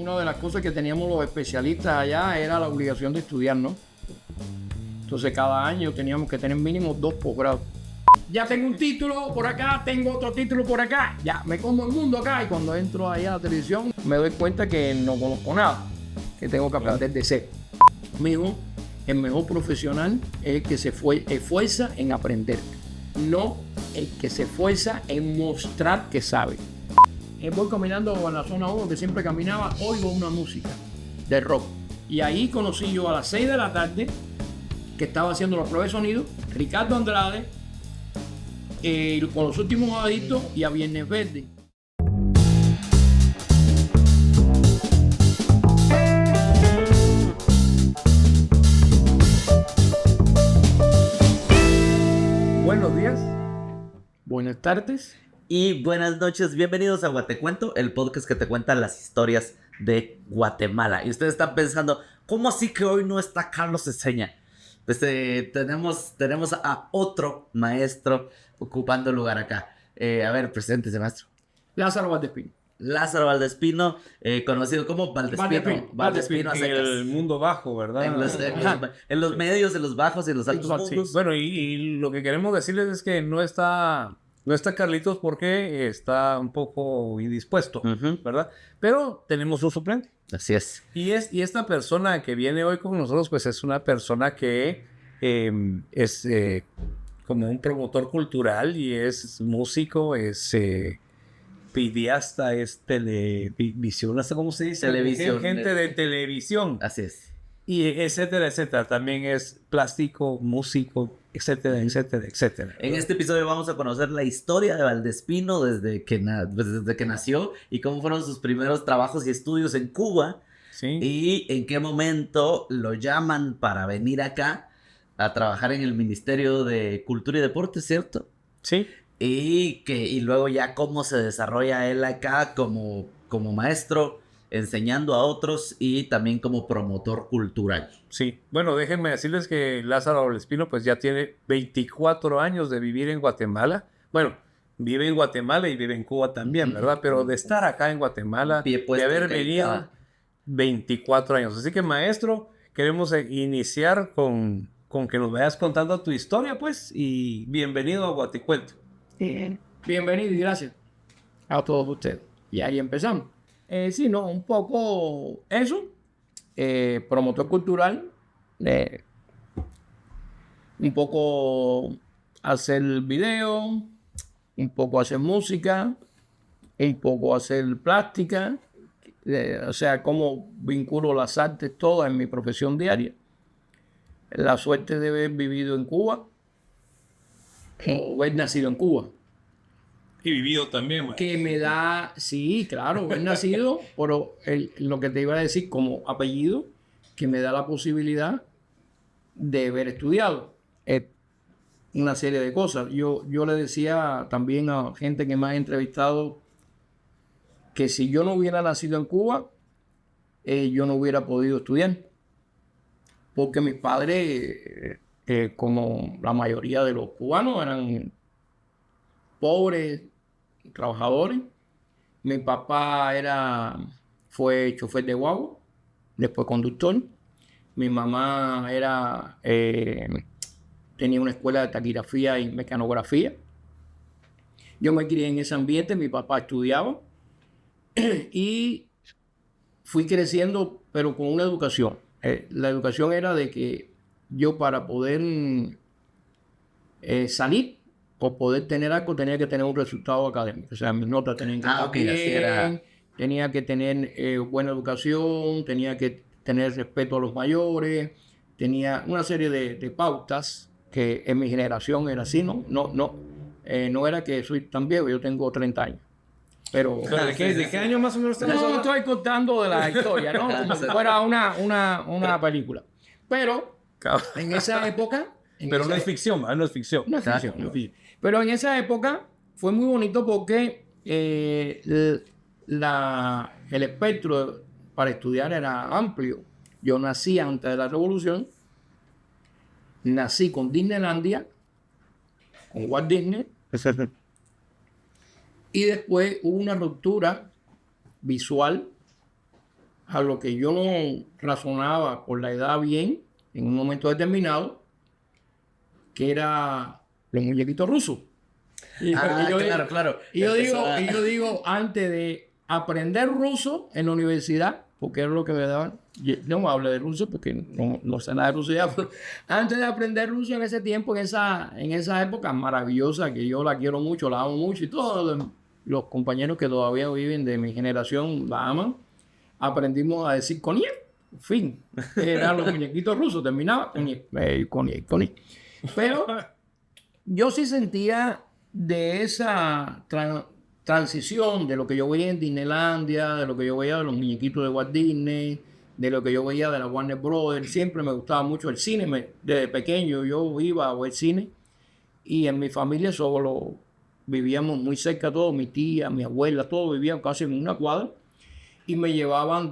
una de las cosas que teníamos los especialistas allá era la obligación de estudiar, ¿no? Entonces cada año teníamos que tener mínimo 2 posgrados. Ya tengo un título por acá, tengo otro título por acá, ya me como el mundo acá, y cuando entro ahí a la televisión me doy cuenta que no conozco nada, que tengo que aprender de cero. Amigo, el mejor profesional es el que se esfuerza en aprender, no el que se esfuerza en mostrar que sabe. Voy caminando en la zona 1 que siempre caminaba, oigo una música de rock. Y ahí conocí yo a las 6 de la tarde, que estaba haciendo la prueba de sonido, Ricardo Andrade, con los últimos adictos, y a Viernes Verde. Buenos días, buenas tardes y buenas noches. Bienvenidos a Guatecuento, el podcast que te cuenta las historias de Guatemala. Y ustedes están pensando, ¿cómo así que hoy no está Carlos Eseña? Pues tenemos a otro maestro ocupando lugar acá. A ver, preséntese, maestro. Lázaro Valdespino. Lázaro Valdespino, conocido como Valdespino a en secas. el mundo bajo, ¿verdad? En los medios, en los bajos y en los altos mundos. Sí. Bueno, y lo que queremos decirles es que no está Carlitos porque está un poco indispuesto, ¿verdad? Pero tenemos un suplente. Así es. Y esta persona que viene hoy con nosotros, pues es una persona que es como un promotor cultural y es músico, es videasta, es televisión, ¿hasta cómo se dice? Televisión. Gente de televisión. Así es. Y etcétera, etcétera. También es plástico, músico, etcétera, etcétera, etcétera. En este episodio vamos a conocer la historia de Valdespino desde que nació y cómo fueron sus primeros trabajos y estudios en Cuba. Sí. Y en qué momento lo llaman para venir acá a trabajar en el Ministerio de Cultura y Deporte, ¿cierto? Sí. Y luego ya cómo se desarrolla él acá como maestro, enseñando a otros y también como promotor cultural. Sí, bueno, déjenme decirles que Lázaro Valdespino pues ya tiene 24 años de vivir en Guatemala. Bueno, vive en Guatemala y vive en Cuba también, ¿verdad? Pero de estar acá en Guatemala, de haber venido 24 años. Así que, maestro, queremos iniciar con que nos vayas contando tu historia, pues, y bienvenido a Guatecuento. Bienvenido y gracias a todos ustedes. Y ahí empezamos. Sí, no, un poco eso, promotor cultural, un poco hacer video, un poco hacer música, un poco hacer plástica, o sea, cómo vinculo las artes todas en mi profesión diaria. La suerte de haber vivido en Cuba, o haber nacido en Cuba. Y vivido también, man. Que me da, sí, claro, haber nacido, pero lo que te iba a decir como apellido, que me da la posibilidad de haber estudiado una serie de cosas. Yo le decía también a gente que me ha entrevistado que si yo no hubiera nacido en Cuba, yo no hubiera podido estudiar. Porque mis padres, como la mayoría de los cubanos, eran pobres, trabajadores. Mi papá fue chofer de guagua, después conductor. Mi mamá tenía una escuela de taquigrafía y mecanografía. Yo me crié en ese ambiente, mi papá estudiaba y fui creciendo, pero con una educación. La educación era de que yo, para poder salir o poder tener algo, tenía que tener un resultado académico. O sea, mis notas tenían que estar bien, tenía que tener buena educación, tenía que tener respeto a los mayores, tenía una serie de pautas que en mi generación era así, ¿no? No era que soy tan viejo, yo tengo 30 años. Pero, ¿De qué año más o menos estamos hablando? No estoy contando de la historia, ¿no? Como si fuera una película. Pero en esa época... Pero no es ficción, ¿verdad? No es ficción. No es ficción, no es ficción. Pero en esa época fue muy bonito porque el espectro para estudiar era amplio. Yo nací antes de la Revolución, nací con Disneylandia, con Walt Disney, y después hubo una ruptura visual a lo que yo no razonaba por la edad bien, en un momento determinado, que era los muñequitos rusos. Claro. Y yo digo, antes de aprender ruso en la universidad, porque era lo que me daban, no me hablo de ruso porque no sé nada de ruso ya, pero antes de aprender ruso en ese tiempo, en esa época maravillosa, que yo la quiero mucho, la amo mucho, y todos los compañeros que todavía viven de mi generación la aman, aprendimos a decir Koniec, fin, eran los muñequitos rusos, terminaba Koniec. Pero yo sí sentía de esa transición de lo que yo veía en Disneylandia, de lo que yo veía de los muñequitos de Walt Disney, de lo que yo veía de la Warner Brothers. Siempre me gustaba mucho el cine. Desde pequeño yo iba a ver cine y en mi familia solo vivíamos muy cerca todos, mi tía, mi abuela, todos vivían casi en una cuadra y me llevaban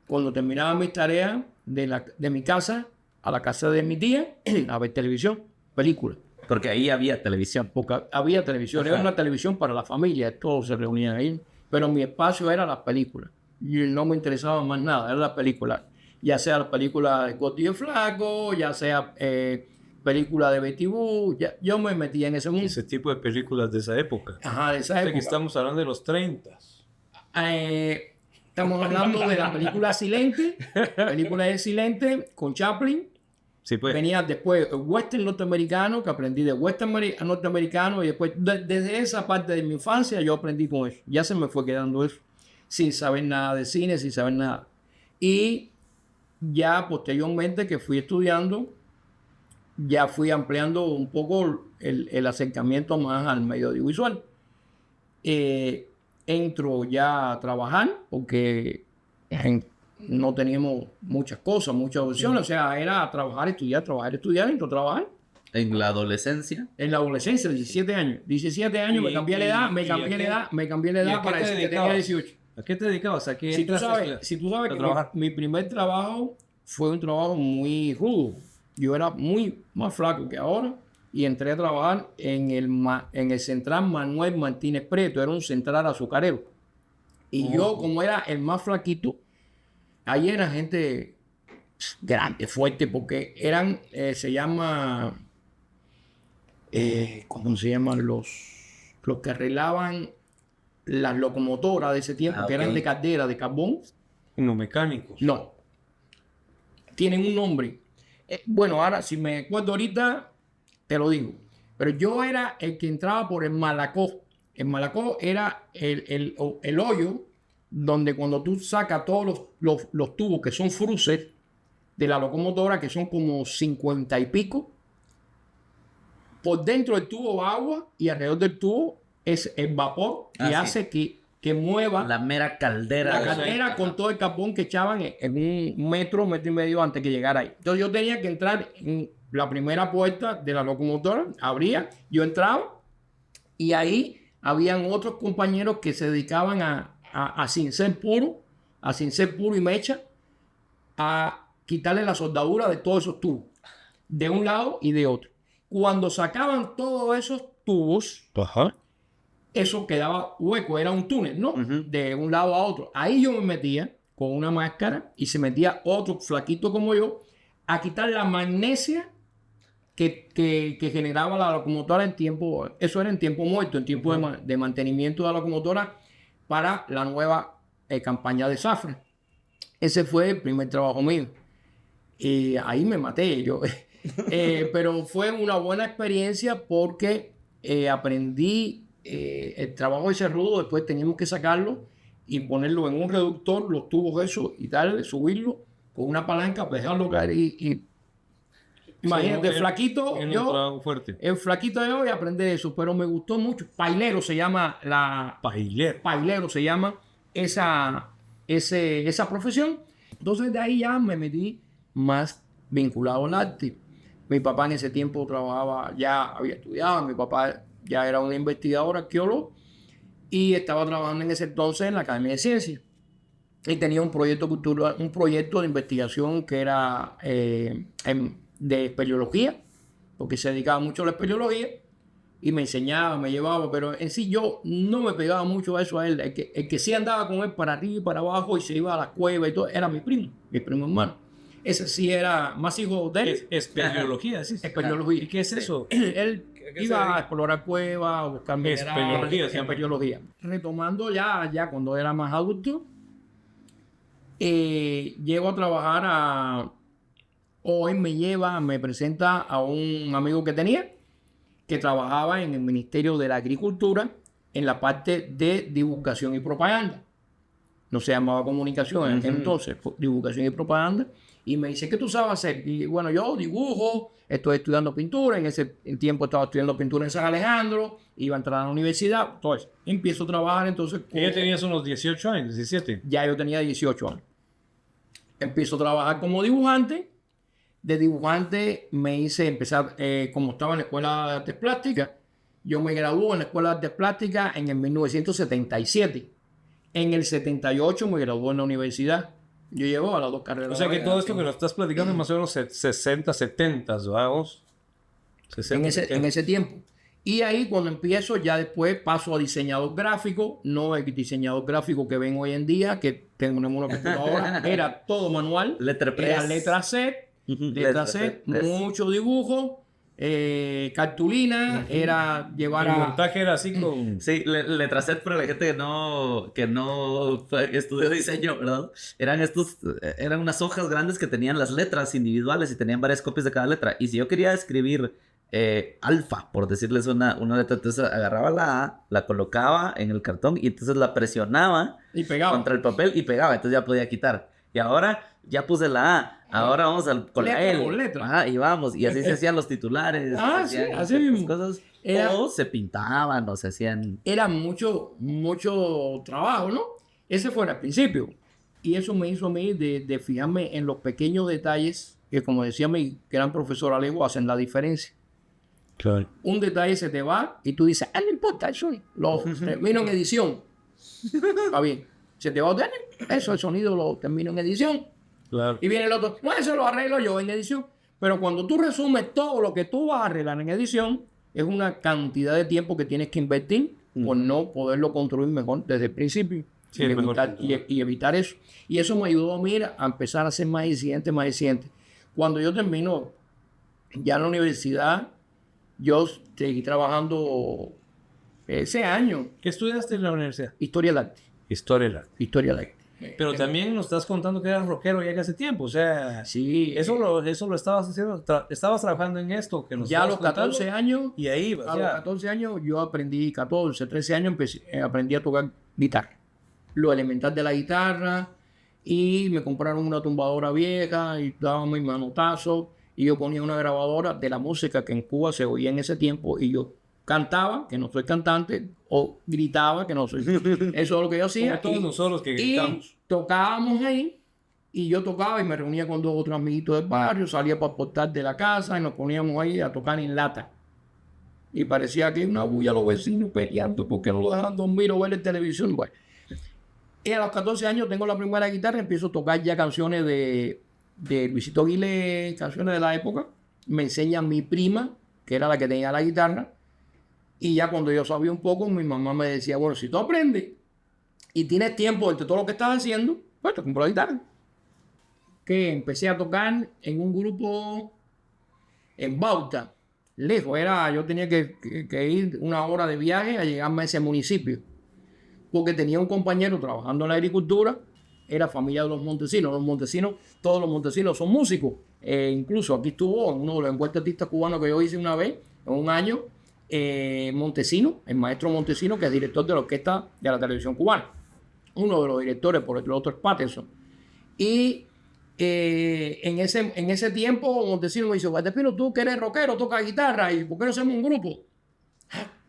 cuando terminaba mis tareas de mi casa a la casa de mi tía a ver televisión, películas. Porque ahí había televisión. Porque había televisión, era una televisión para la familia, todos se reunían ahí. Pero mi espacio era las películas. Y no me interesaba más nada, era la película. Ya sea la película de Gordo y el Flaco, ya sea película de Betty Boo. Yo me metía en ese mundo. Ese tipo de películas de esa época. Ajá, de esa época. Que estamos hablando de los 30. Estamos hablando de la película Silente. Película de Silente con Chaplin. Sí, pues. Venía después western norteamericano, que aprendí de western norteamericano, y después desde esa parte de mi infancia yo aprendí con eso. Ya se me fue quedando eso, sin saber nada de cine, sin saber nada. Y ya posteriormente que fui estudiando, ya fui ampliando un poco el acercamiento más al medio audiovisual. Entro ya a trabajar porque no teníamos muchas cosas, muchas opciones. O sea, era trabajar, estudiar, entro a trabajar. ¿En la adolescencia? En la adolescencia, 17 años. 17 años, me cambié la edad, me cambié la edad para decir que tenía 18. ¿A qué te dedicabas? ¿A qué si tú sabes que mi primer trabajo fue un trabajo muy rudo. Yo era muy más flaco que ahora y entré a trabajar en el Central Manuel Martínez Preto. Era un central azucarero. Y yo, como era el más flaquito, ahí era gente grande, fuerte, porque eran, se llama, ¿cómo se llaman? Los que arreglaban las locomotoras de ese tiempo, que eran de caldera, de carbón. No mecánicos. No. Tienen un nombre. Bueno, ahora, si me acuerdo ahorita, te lo digo. Pero yo era el que entraba por el Malacó. El Malacó era el hoyo donde cuando tú sacas todos los tubos que son fruses de la locomotora, que son como 50 y pico, por dentro del tubo va agua y alrededor del tubo es el vapor que hace que mueva la mera caldera. La caldera con todo el carbón que echaban en un metro y medio antes que llegara ahí. Entonces yo tenía que entrar en la primera puerta de la locomotora, abría, yo entraba y ahí habían otros compañeros que se dedicaban a sin ser puro y mecha, a quitarle la soldadura de todos esos tubos, de un lado y de otro. Cuando sacaban todos esos tubos, eso quedaba hueco, era un túnel, ¿no? De un lado a otro. Ahí yo me metía con una máscara y se metía otro flaquito como yo a quitar la magnesia que generaba la locomotora en tiempo, eso era en tiempo muerto, en tiempo de mantenimiento de la locomotora para la nueva campaña de Safran. Ese fue el primer trabajo mío. Y ahí me maté yo. Pero fue una buena experiencia porque aprendí el trabajo ese rudo. Después teníamos que sacarlo y ponerlo en un reductor, los tubos esos, y darle, subirlo con una palanca, dejarlo caer y imagínate, el flaquito yo voy a aprender eso, pero me gustó mucho. Pailero se llama Pailero se llama esa profesión. Entonces de ahí ya me metí más vinculado al arte. Mi papá en ese tiempo trabajaba, ya había estudiado, mi papá ya era un investigador arqueólogo y estaba trabajando en ese entonces en la Academia de Ciencias. Y tenía un proyecto cultural, un proyecto de investigación que era de espeleología, porque se dedicaba mucho a la espeleología. y me enseñaba, me llevaba, pero en sí yo no me pegaba mucho a eso a él. El que sí andaba con él para arriba y para abajo y se iba a la cueva y todo, era mi primo hermano. Ese sí era más hijo de él. Espeleología, sí. Espeleología. ¿Y qué es eso? Él iba a explorar cuevas, a buscar Espeleología, minerales, espeleología. Retomando ya cuando era más adulto, llego a trabajar hoy me presenta a un amigo que tenía, que trabajaba en el Ministerio de la Agricultura en la parte de divulgación y propaganda. No se llamaba comunicación en aquel entonces, fue divulgación y propaganda. Y me dice, ¿qué tú sabes hacer? Y bueno, yo dibujo, estoy estudiando pintura. En ese tiempo estaba estudiando pintura en San Alejandro, iba a entrar a la universidad. Entonces, empiezo a trabajar entonces. Ella tenías unos 18 años, 17. Ya yo tenía 18 años. Empiezo a trabajar como dibujante. De dibujante como estaba en la Escuela de Artes Plásticas, yo me gradué en la Escuela de Artes Plásticas en el 1977. En el 78 me gradué en la universidad. Yo llevo a las dos carreras. O sea que todo esto que lo estás platicando es más o menos 60, 70, vamos. 60, en ese tiempo. Y ahí cuando empiezo, ya después paso a diseñador gráfico. No el diseñador gráfico que ven hoy en día, que tenemos una computadora. Era todo manual. Era letra set. Mucho dibujo, cartulina, era llevar el montaje era así con... Sí, letra set para la gente que no estudió diseño, ¿verdad? Eran unas hojas grandes que tenían las letras individuales y tenían varias copias de cada letra. Y si yo quería escribir alfa, por decirles una letra, entonces agarraba la A, la colocaba en el cartón y entonces la presionaba y pegaba contra el papel y pegaba, entonces ya podía quitar. Y ahora ya puse la A. Ahora vamos con la L. Por letra. Ajá, y vamos. Y así se hacían los titulares. Sí, así mismo. Cosas. O se pintaban o se hacían... Era mucho trabajo, ¿no? Ese fue al principio. Y eso me hizo a mí de fijarme en los pequeños detalles que, como decía mi gran profesor Alejo, hacen la diferencia. Claro. Un detalle se te va y tú dices, no importa, eso lo termino en edición. Está bien. Se te va a tener, eso, el sonido lo termino en edición. Claro. Y viene el otro, bueno, eso lo arreglo yo en edición. Pero cuando tú resumes todo lo que tú vas a arreglar en edición, es una cantidad de tiempo que tienes que invertir por no poderlo construir mejor desde el principio. Sí, y evitar eso. Y eso me ayudó a mí a empezar a ser más eficiente. Cuando yo termino ya en la universidad, yo seguí trabajando ese año. ¿Qué estudiaste en la universidad? Historia del arte. Historia del arte. Historia del arte. Pero también nos estás contando que eras rockero ya que hace tiempo, o sea... Sí. Eso lo estabas haciendo, estabas trabajando en esto que nos ya a los 14 años... Y ahí vas, a los 14 años yo aprendí, 13 años aprendí a tocar guitarra. Lo elemental de la guitarra, y me compraron una tumbadora vieja y daba mis manotazos, y yo ponía una grabadora de la música que en Cuba se oía en ese tiempo, y yo cantaba, que no soy cantante, o gritaba, que no soy... Eso es lo que yo hacía. Como todos nosotros que gritamos. Y tocábamos ahí, y yo tocaba y me reunía con 2 o 3 amiguitos del barrio, salía para el portal de la casa y nos poníamos ahí a tocar en lata. Y parecía que una bulla los vecinos peleando porque no lo dejaban dormir o ver la televisión. Bueno. Y a los 14 años tengo la primera guitarra, empiezo a tocar ya canciones de Luisito Aguilé, canciones de la época. Me enseña mi prima, que era la que tenía la guitarra. Y ya cuando yo sabía un poco, mi mamá me decía, bueno, si tú aprendes y tienes tiempo entre todo lo que estás haciendo, pues te compro la guitarra. Que empecé a tocar en un grupo en Bauta, lejos. Yo tenía que ir 1 hora de viaje a llegarme a ese municipio. Porque tenía un compañero trabajando en la agricultura, era familia de los Montesinos. Todos los Montesinos son músicos. Incluso aquí estuvo en uno de los encuentros artistas cubanos que yo hice una vez, en un año, Montesino, el maestro Montesino, que es director de la orquesta de la televisión cubana. Uno de los directores, por el otro es Patterson. Y en ese tiempo Montesino me dice, Guatepino, tú que eres rockero, toca guitarra, ¿y por qué no hacemos un grupo?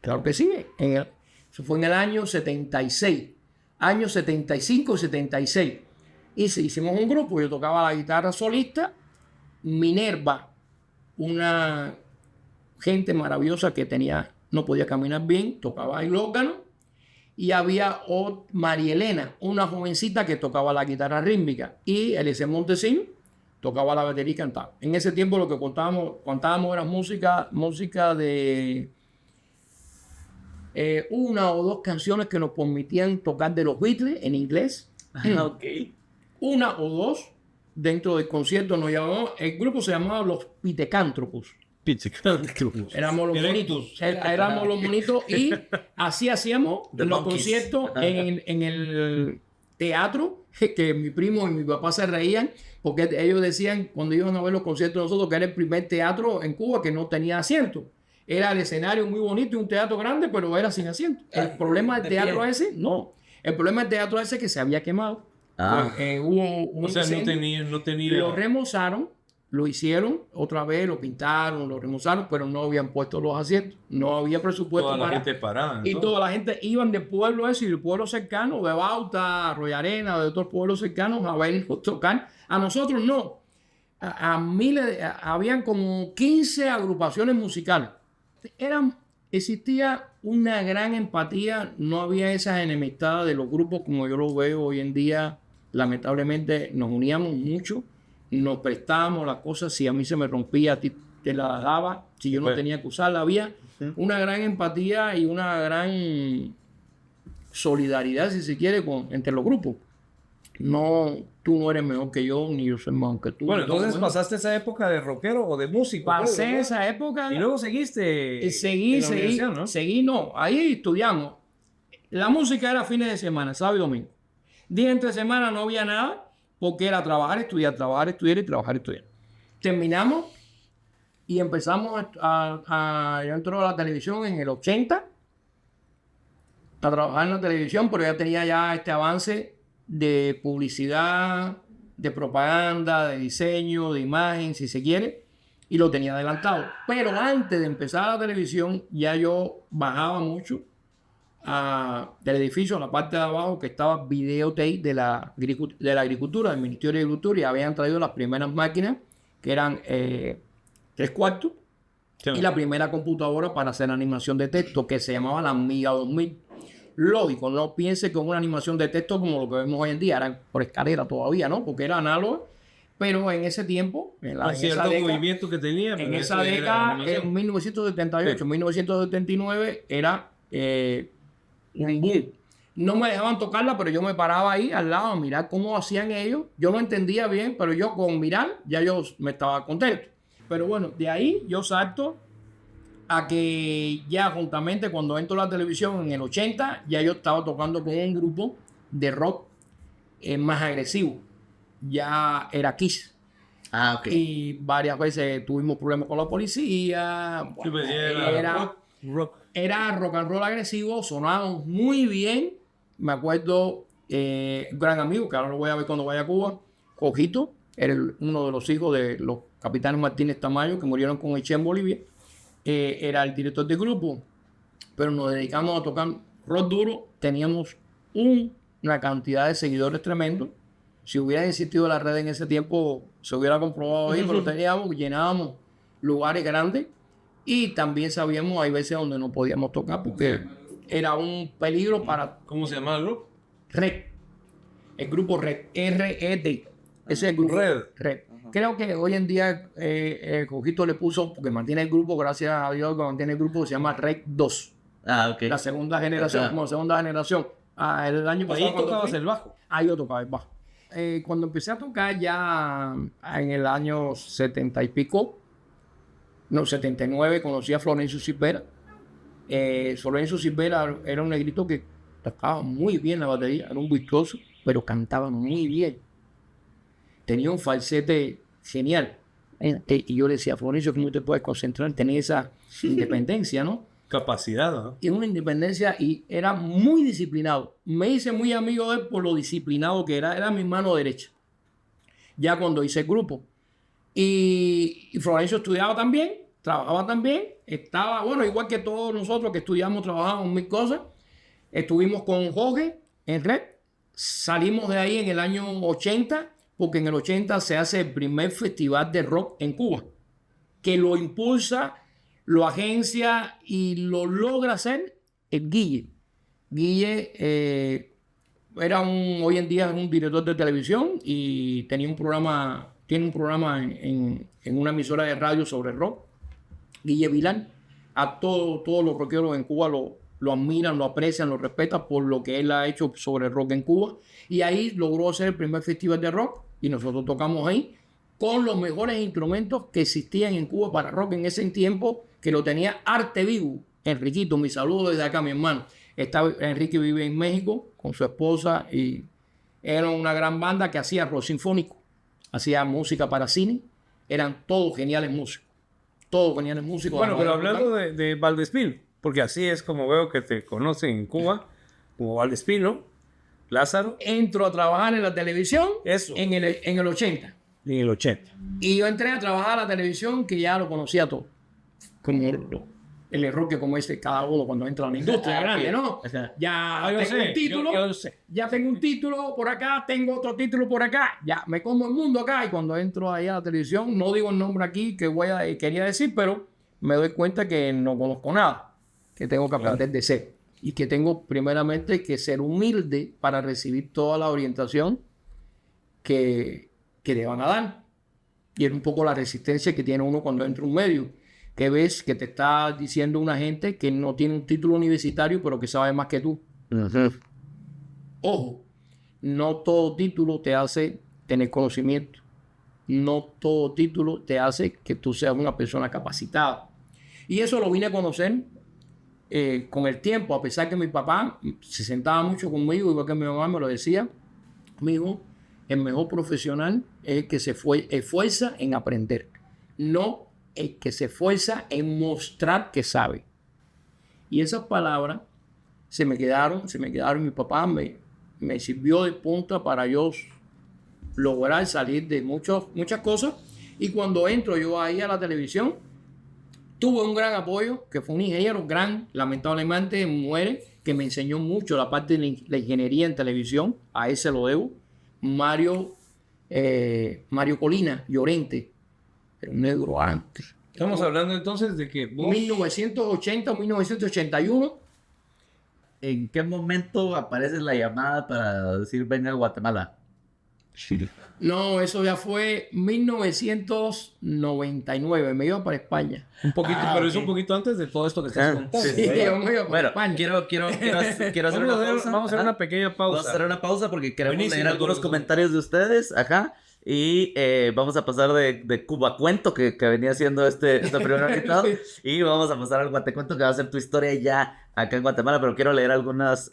Claro que sí. Eso fue en el año 76. Años 75 y 76. Y hicimos un grupo. Yo tocaba la guitarra solista. Minerva, una gente maravillosa que no podía caminar bien, tocaba el órgano. Y había María Elena, una jovencita que tocaba la guitarra rítmica. Y Eliezer Montesino tocaba la batería y cantaba. En ese tiempo lo que contábamos era música de una o dos canciones que nos permitían tocar de los Beatles en inglés. Ok. Una o dos dentro del concierto nos llamamos, el grupo se llamaba Los Pitecántropos. Éramos los monitos. Éramos los monitos y así hacíamos The los Monkeys. conciertos en el teatro, que mi primo y mi papá se reían porque ellos decían cuando iban a ver los conciertos de nosotros que era el primer teatro en Cuba que no tenía asiento. Era el escenario muy bonito y un teatro grande, pero era sin asiento. El problema del teatro ese, no. El problema del teatro ese es que se había quemado. Hubo un O sea, no incendio. tenía... Lo remozaron, lo hicieron otra vez, lo pintaron, lo remozaron, pero no habían puesto los asientos. No había presupuesto Toda la para... gente parada. Y toda la gente iban del pueblo ese y del pueblo cercano, de Bauta, Arroyo Arena, de otros pueblos cercanos a vernos tocar. A nosotros no. A miles, habían como 15 agrupaciones musicales. Existía una gran empatía, no había esas enemistades de los grupos como yo lo veo hoy en día. Lamentablemente nos uníamos mucho, nos prestábamos las cosas. Si a mí se me rompía, a ti te la daba. Si yo no tenía que usarla, había una gran empatía y una gran solidaridad, si se quiere, entre los grupos. No, tú no eres mejor que yo, ni yo soy mejor que tú. Bueno, entonces bueno. pasaste esa época de rockero o de músico. Pasé ¿verdad? esa época. Y luego seguiste Seguí, en la universidad, ¿no? seguí, no. Ahí estudiamos. La música era fines de semana, sábado y domingo. Día entre semana no había nada porque era trabajar, estudiar y trabajar, estudiar. Terminamos y empezamos yo entré a la televisión en el 80 a trabajar en la televisión, pero ya tenía ya este avance de publicidad, de propaganda, de diseño, de imagen, si se quiere, y lo tenía adelantado. Pero antes de empezar la televisión, ya yo bajaba mucho del edificio, a la parte de abajo, que estaba videotape de la agricultura, del Ministerio de Agricultura, y habían traído las primeras máquinas, que eran 3/4, y la primera computadora para hacer animación de texto, que se llamaba la Amiga 2000. Lógico, no piense que una animación de texto como lo que vemos hoy en día, era por escalera todavía, ¿no? Porque era análogo, pero en ese tiempo, en cierto esa década, movimiento que tenía. en pero esa ese era década, animación. en 1978, Sí. 1979, era un boom. No me dejaban tocarla, pero yo me paraba ahí al lado a mirar cómo hacían ellos. Yo no entendía bien, pero yo con mirar ya yo me estaba contento. Pero bueno, de ahí yo salto a que ya juntamente cuando entro a la televisión en el 80, ya yo estaba tocando con un grupo de rock más agresivo. Ya era Kiss. Ok. Y varias veces tuvimos problemas con la policía. Sí, pues, Era rock and roll agresivo, sonábamos muy bien. Me acuerdo, un gran amigo, que ahora lo voy a ver cuando vaya a Cuba, Jojito, era uno de los hijos de los capitanes Martínez Tamayo, que murieron con el Che en Bolivia. Era el director del grupo, pero nos dedicamos a tocar rock duro. Teníamos una cantidad de seguidores tremendo. Si hubiera existido la red en ese tiempo, se hubiera comprobado ahí, pero llenábamos lugares grandes. Y también sabíamos, hay veces donde no podíamos tocar porque era un peligro para ¿Cómo se llama el grupo? Red. El grupo Red. R-E-D. Ese es el grupo Red. Creo que hoy en día el Cojito le puso, porque mantiene el grupo, gracias a Dios que mantiene el grupo, se llama Red 2. Ok. La segunda generación, como segunda generación. El año pasado. Ahí tocabas el bajo. Ahí yo tocaba el bajo. Cuando empecé a tocar ya en el año 70 y pico, no, 79, conocí a Florencio Silvera. Florencio Silvera era un negrito que tocaba muy bien la batería, era un virtuoso, pero cantaba muy bien. Tenía un falsete genial. Y yo le decía, Florencio, ¿cómo te puedes concentrar? Tenía esa independencia, ¿no? Capacidad, ¿no? Y una independencia, y era muy disciplinado. Me hice muy amigo de él por lo disciplinado que era mi mano derecha. Ya cuando hice el grupo. Y Florencio estudiaba también, trabajaba también, estaba, bueno, igual que todos nosotros que estudiamos, trabajamos en mil cosas. Estuvimos con Jorge en Red, salimos de ahí en el año 80, porque en el 80 se hace el primer festival de rock en Cuba, que lo impulsa, lo agencia y lo logra hacer el Guille. Guille hoy en día es un director de televisión y tiene un programa en una emisora de radio sobre rock. Guille Vilán, a todos los rockeros en Cuba lo admiran, lo aprecian, lo respetan por lo que él ha hecho sobre el rock en Cuba. Y ahí logró hacer el primer festival de rock y nosotros tocamos ahí con los mejores instrumentos que existían en Cuba para rock en ese tiempo, que lo tenía Arte Vivo. Enriquito, mi saludo desde acá, mi hermano. Enrique vive en México con su esposa y era una gran banda que hacía rock sinfónico, hacía música para cine, eran todos geniales músicos. Todos geniales músicos. Bueno, pero hablando de Valdespino, porque así es como veo que te conocen en Cuba, como Valdespino, Lázaro. Entro a trabajar en la televisión Eso. en el 80. En el 80. Y yo entré a trabajar a la televisión que ya lo conocía todo. Como el error que comete cada uno cuando entra a la industria grande, ¿no? Ya tengo un título, yo sé. ya tengo un título por acá, tengo otro título por acá, ya me como el mundo acá. Y cuando entro ahí a la televisión, no digo el nombre aquí que quería decir, pero me doy cuenta que no conozco nada, que tengo que aprender de ser. Y que tengo primeramente que ser humilde para recibir toda la orientación que te van a dar. Y es un poco la resistencia que tiene uno cuando entra a un medio, que ves que te está diciendo una gente que no tiene un título universitario, pero que sabe más que tú. Ojo, no todo título te hace tener conocimiento. No todo título te hace que tú seas una persona capacitada. Y eso lo vine a conocer con el tiempo, a pesar que mi papá se sentaba mucho conmigo, igual que mi mamá me lo decía. Amigo, el mejor profesional es el que se esfuerza en aprender, no el que se esfuerza en mostrar que sabe. Y esas palabras se me quedaron. Mi papá me sirvió de punta para yo lograr salir de muchas cosas. Y cuando entro yo ahí a la televisión, tuve un gran apoyo, que fue un ingeniero lamentablemente muere, que me enseñó mucho la parte de la ingeniería en televisión. A ese lo debo. Mario Colina Llorente. Era un negro antes. Estamos hablando entonces de que vos... 1980 o 1981. ¿En qué momento aparece la llamada para decir venga a Guatemala? Sí. No, eso ya fue 1999. Me iba para España. Un poquito, pero es un poquito antes de todo esto que estás contando. Sí, yo me iba para Bueno, España. quiero hacer una pausa. Vamos a hacer una pequeña pausa. Vamos a hacer una pausa porque queremos Buenísimo, leer algunos Arturo. comentarios de ustedes acá. Y vamos a pasar de Cuba Cuento, que venía siendo este primer invitado. Y vamos a pasar al Guatecuento, que va a ser tu historia ya acá en Guatemala. Pero quiero leer algunos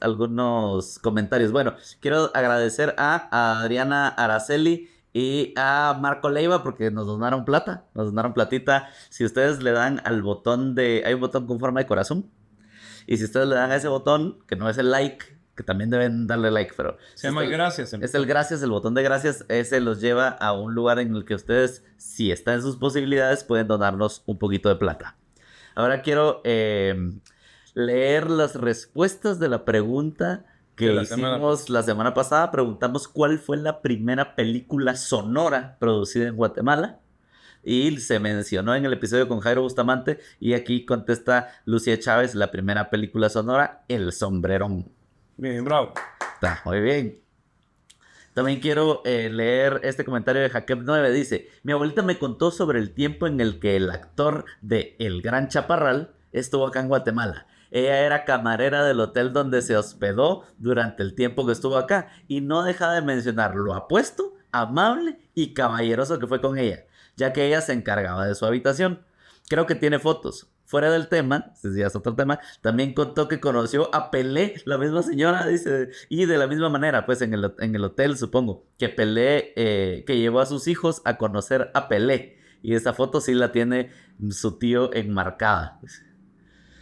comentarios. Bueno, quiero agradecer a Adriana Araceli y a Marco Leiva porque nos donaron plata. Nos donaron platita. Si ustedes le dan al botón hay un botón con forma de corazón. Y si ustedes le dan a ese botón, que no es el like, que también deben darle like, pero... Se llama gracias. Es el gracias, el botón de gracias. Ese los lleva a un lugar en el que ustedes, si está en sus posibilidades, pueden donarnos un poquito de plata. Ahora quiero leer las respuestas de la pregunta que hicimos la semana pasada. Preguntamos cuál fue la primera película sonora producida en Guatemala. Y se mencionó en el episodio con Jairo Bustamante. Y aquí contesta Lucía Chávez, la primera película sonora, El Sombrerón. Bien, bravo. Está muy bien. También quiero leer este comentario de Jaqueb 9. Dice: mi abuelita me contó sobre el tiempo en el que el actor de El Gran Chaparral estuvo acá en Guatemala. Ella era camarera del hotel donde se hospedó durante el tiempo que estuvo acá. Y no deja de mencionar lo apuesto, amable y caballeroso que fue con ella, ya que ella se encargaba de su habitación. Creo que tiene fotos. Fuera del tema, este ya es otro tema, también contó que conoció a Pelé, la misma señora, dice, y de la misma manera, pues en el hotel, supongo, que Pelé, que llevó a sus hijos a conocer a Pelé, y esa foto sí la tiene su tío enmarcada.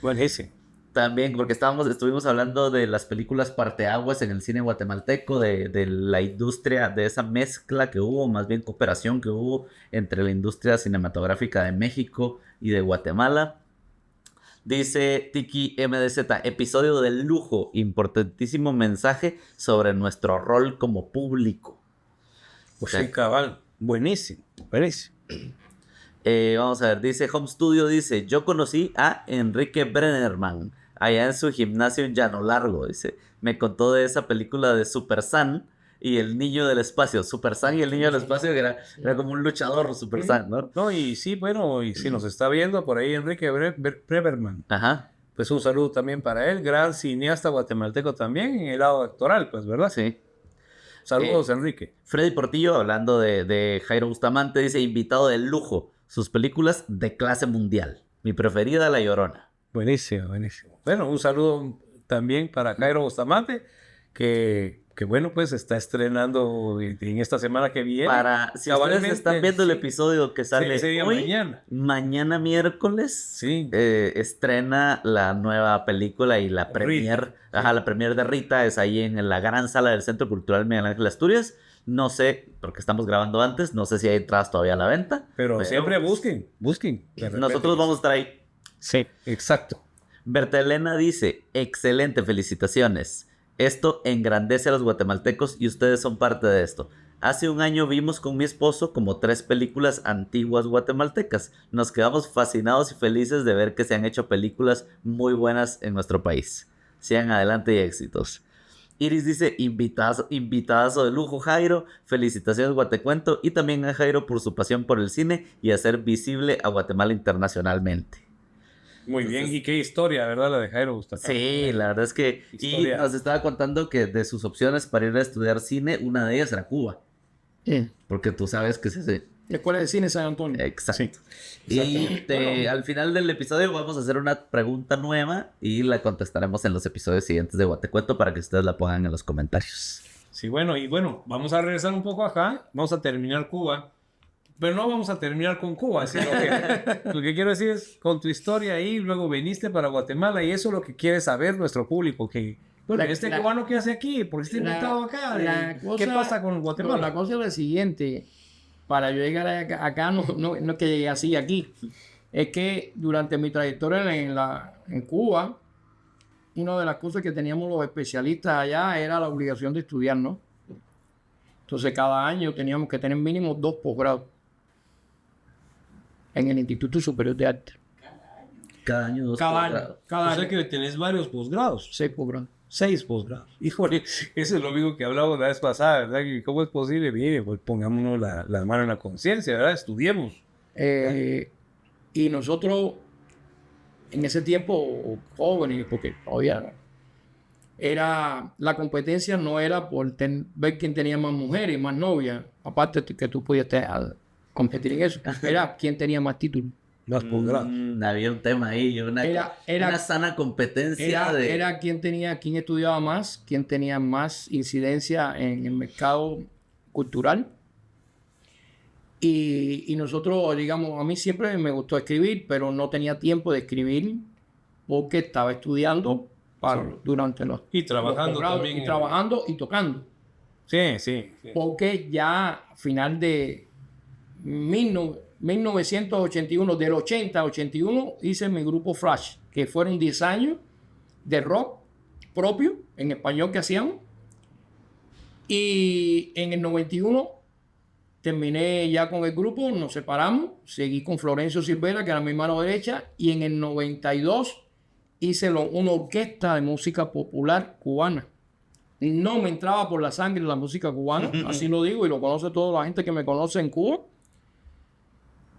Buenísimo. También, porque estuvimos hablando de las películas parteaguas en el cine guatemalteco, de la industria, de esa mezcla que hubo, más bien cooperación que hubo entre la industria cinematográfica de México y de Guatemala. Dice Tiki MDZ, episodio de lujo, importantísimo mensaje sobre nuestro rol como público. Pues sí, cabal. Buenísimo, buenísimo. Vamos a ver, dice Home Studio, dice, yo conocí a Enrique Brennerman allá en su gimnasio en Llano Largo, dice, me contó de esa película de Super San y el niño del espacio, Super San y el niño del espacio, que era como un luchador Super San, ¿no? No, y sí, bueno, y si nos está viendo por ahí Enrique Breverman. Ajá. pues un saludo también para él, gran cineasta guatemalteco también en el lado actoral, pues, ¿verdad? Sí. Saludos, Enrique. Freddy Portillo, hablando de Jairo Bustamante, dice, invitado de lujo, sus películas de clase mundial. Mi preferida, La Llorona. Buenísimo, buenísimo. Bueno, un saludo también para Jairo Bustamante, que bueno, pues está estrenando en esta semana que viene. Si ustedes están viendo el episodio que sale hoy, mañana miércoles, sí, estrena la nueva película y la premier, la premier de Rita es ahí en la gran sala del Centro Cultural Miguel Ángel Asturias. No sé, porque estamos grabando antes, no sé si hay entradas todavía a la venta. Pero siempre busquen. Nosotros vamos a estar ahí. Sí, exacto. Berta Elena dice, excelente, felicitaciones. Esto engrandece a los guatemaltecos y ustedes son parte de esto. Hace un año vimos con mi esposo como 3 películas antiguas guatemaltecas. Nos quedamos fascinados y felices de ver que se han hecho películas muy buenas en nuestro país. Sigan adelante y éxitos. Iris dice, invitadazo de lujo Jairo, felicitaciones Guatecuento y también a Jairo por su pasión por el cine y hacer visible a Guatemala internacionalmente. Muy bien, y qué historia, ¿verdad? La de Jairo Bustamante. Sí, la verdad es que... Y nos estaba contando que de sus opciones para ir a estudiar cine, una de ellas era Cuba. Sí. Porque tú sabes que es ese... La Escuela de Cine San Antonio. Exacto. Sí. Y al final del episodio vamos a hacer una pregunta nueva y la contestaremos en los episodios siguientes de Guatecuento para que ustedes la pongan en los comentarios. Sí, bueno, vamos a regresar un poco acá. Vamos a terminar Cuba. Pero no vamos a terminar con Cuba, sino que lo que quiero decir es, con tu historia ahí, luego viniste para Guatemala y eso es lo que quiere saber nuestro público, que, bueno, cubano que hace aquí, ¿por qué está invitado acá? ¿Qué pasa con Guatemala? La cosa es la siguiente, para yo llegar acá no es que llegué así aquí, es que durante mi trayectoria en Cuba, una de las cosas que teníamos los especialistas allá era la obligación de estudiar, ¿no? Entonces cada año teníamos que tener mínimo 2 posgrados en el Instituto Superior de Arte. Cada año 2 posgrados. O sea que tenés varios posgrados. 6 posgrados. 6 posgrados. Híjole, eso es lo mismo que hablamos la vez pasada, ¿verdad? ¿Cómo es posible? Mire, pues pongámonos la mano en la conciencia, ¿verdad? Estudiemos. Y nosotros, en ese tiempo, jóvenes, porque todavía la competencia no era por ver quién tenía más mujeres, más novias, aparte que tú podías competir en eso, era quién tenía más títulos. Más posgrados. Había un tema ahí, una sana competencia era quién estudiaba más, quién tenía más incidencia en el mercado cultural. Y nosotros, digamos, a mí siempre me gustó escribir, pero no tenía tiempo de escribir porque estaba estudiando durante los... Y trabajando también. Y trabajando y tocando. Sí. Porque ya a final de 1981, del 80 a 81, hice mi grupo Flash, que fueron 10 años de rock propio, en español que hacíamos. Y en el 91 terminé ya con el grupo, nos separamos, seguí con Florencio Silvera, que era mi mano derecha, y en el 92 hice una orquesta de música popular cubana. No me entraba por la sangre la música cubana, así lo digo, y lo conoce toda la gente que me conoce en Cuba.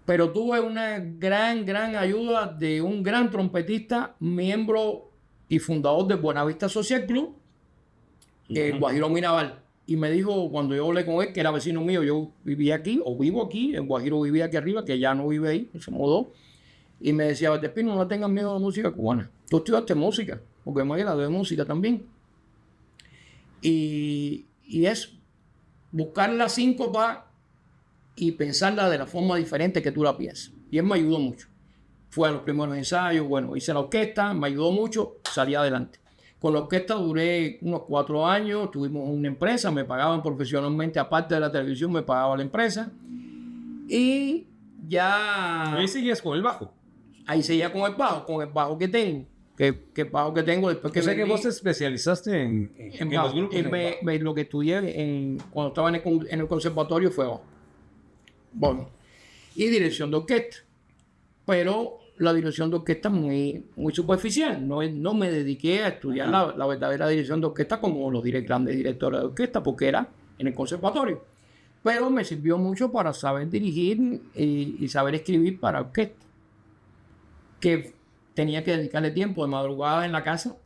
Pero tuve una gran ayuda de un gran trompetista, miembro y fundador del Buenavista Social Club, el Guajiro Mirabal. Y me dijo, cuando yo hablé con él, que era vecino mío, yo vivía aquí, o vivo aquí, el Guajiro vivía aquí arriba, que ya no vive ahí, se mudó. Y me decía, Valdespino, no tengas miedo a la música cubana. Tú estudiaste música, porque me gradué de música también. Y es buscar la síncopa y pensarla de la forma diferente que tú la piensas. Y él me ayudó mucho. Fue a los primeros ensayos, bueno, hice la orquesta, me ayudó mucho, salí adelante. Con la orquesta duré unos 4 años, tuvimos una empresa, me pagaban profesionalmente, aparte de la televisión, me pagaba la empresa. Y ya... Ahí seguías con el bajo. Ahí seguía con el bajo que tengo. Que bajo que tengo después que... O sea que vos te especializaste en los grupos. Lo que estudié cuando estaba en el conservatorio fue bajo. Bueno, y dirección de orquesta. Pero la dirección de orquesta es muy superficial. No me dediqué a estudiar la verdadera dirección de orquesta como los grandes directores de orquesta, porque era en el conservatorio. Pero me sirvió mucho para saber dirigir y saber escribir para orquesta. Que tenía que dedicarle tiempo de madrugada en la casa,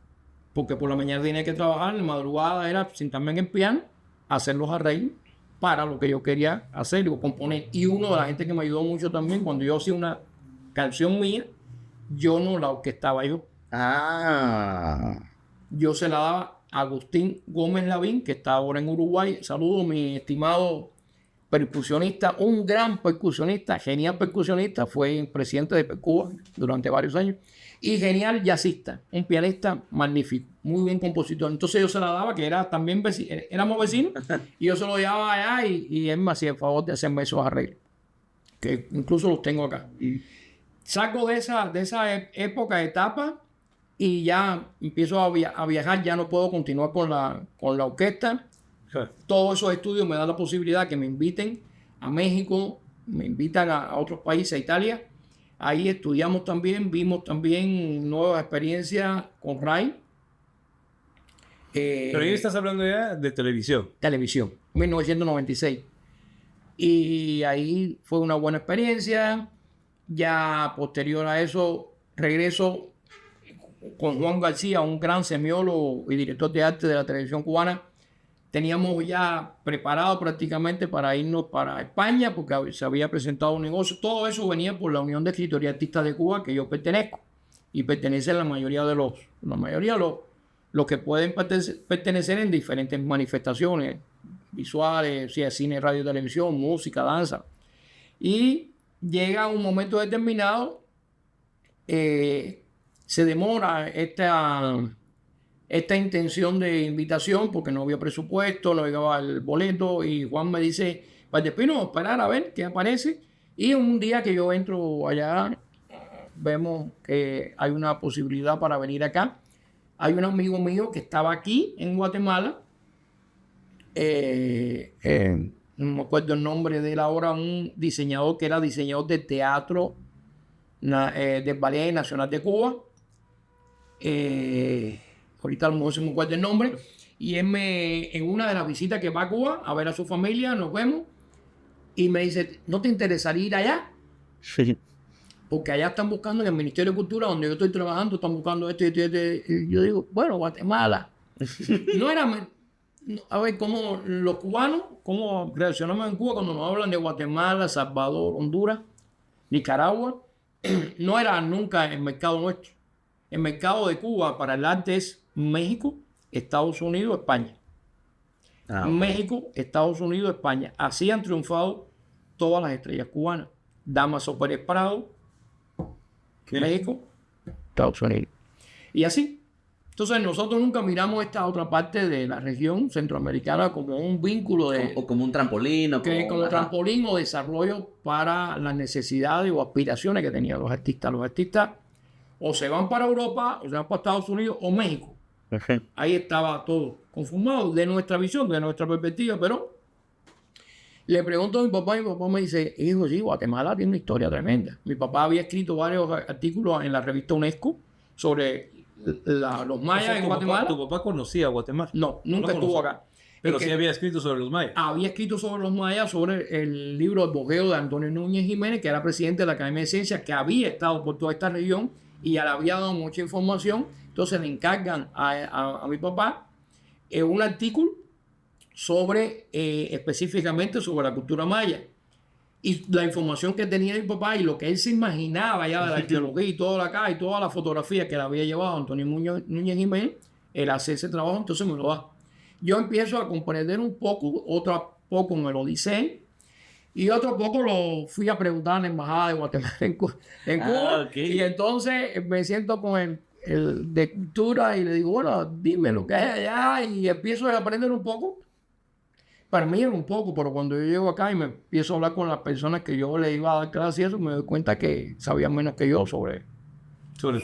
porque por la mañana tenía que trabajar, de madrugada era sentarme en el piano, hacer los arreglos para lo que yo quería hacer o componer. Y uno de la gente que me ayudó mucho también, cuando yo hacía una canción mía, yo no la orquestaba yo. Yo se la daba a Agustín Gómez Lavín, que está ahora en Uruguay. Saludo, mi estimado percusionista, un gran percusionista, genial percusionista, fue presidente de Cuba durante varios años, y genial jazzista, un pianista magnífico, muy bien compositor. Entonces yo se la daba, que era también éramos vecinos, y yo se lo llevaba allá y él me hacía el favor de hacerme esos arreglos, que incluso los tengo acá. Salgo de esa etapa y ya empiezo a viajar, ya no puedo continuar con la orquesta. Todos esos estudios me dan la posibilidad que me inviten a México, me invitan a otros países, a Italia. Ahí estudiamos también, vimos también nuevas experiencias con Ray. Pero ahí estás hablando ya de televisión. Televisión, 1996. Y ahí fue una buena experiencia. Ya posterior a eso, regreso con Juan García, un gran semiólogo y director de arte de la televisión cubana. Teníamos ya preparado prácticamente para irnos para España porque se había presentado un negocio. Todo eso venía por la Unión de Escritores y Artistas de Cuba, que yo pertenezco. Y pertenecen la mayoría de los que pueden pertenecer en diferentes manifestaciones visuales, sea cine, radio, televisión, música, danza. Y llega un momento determinado, se demora esta intención de invitación porque no había presupuesto, no llegaba el boleto, y Juan me dice, Valdespino, esperar a ver qué aparece. Y un día que yo entro allá, vemos que hay una posibilidad para venir acá. Hay un amigo mío que estaba aquí en Guatemala, no me acuerdo el nombre de él ahora, un diseñador que era diseñador de teatro del Ballet Nacional de Cuba. Ahorita a lo mejor se me acuerda el nombre. Y él en una de las visitas que va a Cuba a ver a su familia, nos vemos, y me dice, ¿no te interesaría ir allá? Sí. Porque allá están buscando, en el Ministerio de Cultura, donde yo estoy trabajando, están buscando esto y esto y esto. Y yo digo, bueno, Guatemala. No era... A ver, cómo los cubanos, cómo reaccionamos en Cuba cuando nos hablan de Guatemala, Salvador, Honduras, Nicaragua. No era nunca el mercado nuestro. El mercado de Cuba para el arte es México, Estados Unidos, España. México, Estados Unidos, España. Así han triunfado todas las estrellas cubanas. Damaso Pérez Prado, México, Estados Unidos. Y así. Entonces nosotros nunca miramos esta otra parte de la región centroamericana como un vínculo o como un trampolín, como trampolín o desarrollo para las necesidades o aspiraciones que tenían los artistas. Los artistas o se van para Europa, o se van para Estados Unidos o México. Perfecto. Ahí estaba todo conformado de nuestra visión, de nuestra perspectiva, pero le pregunto a mi papá y mi papá me dice, hijo, sí, Guatemala tiene una historia tremenda. Mi papá había escrito varios artículos en la revista UNESCO sobre los mayas en Guatemala. ¿Tu papá conocía a Guatemala? No, nunca estuvo acá. Pero sí había escrito sobre los mayas. Había escrito sobre los mayas, sobre el libro El Bogeo de Antonio Núñez Jiménez, que era presidente de la Academia de Ciencias, que había estado por toda esta región y ya le había dado mucha información. Entonces le encargan a mi papá un artículo sobre, específicamente sobre la cultura maya. Y la información que tenía mi papá y lo que él se imaginaba ya de la arqueología y todo acá y toda la fotografía que le había llevado Antonio Núñez Jiménez, él hace ese trabajo, entonces me lo da. Yo empiezo a comprender un poco, otro poco me lo dice, y otro poco lo fui a preguntar en la embajada de Guatemala en Cuba. Okay. Y entonces me siento con el de cultura y le digo, bueno, dime lo que es allá, y empiezo a aprender un poco. Para mí era un poco, pero cuando yo llego acá y me empiezo a hablar con las personas que yo le iba a dar clases y eso, me doy cuenta que sabían menos que yo sobre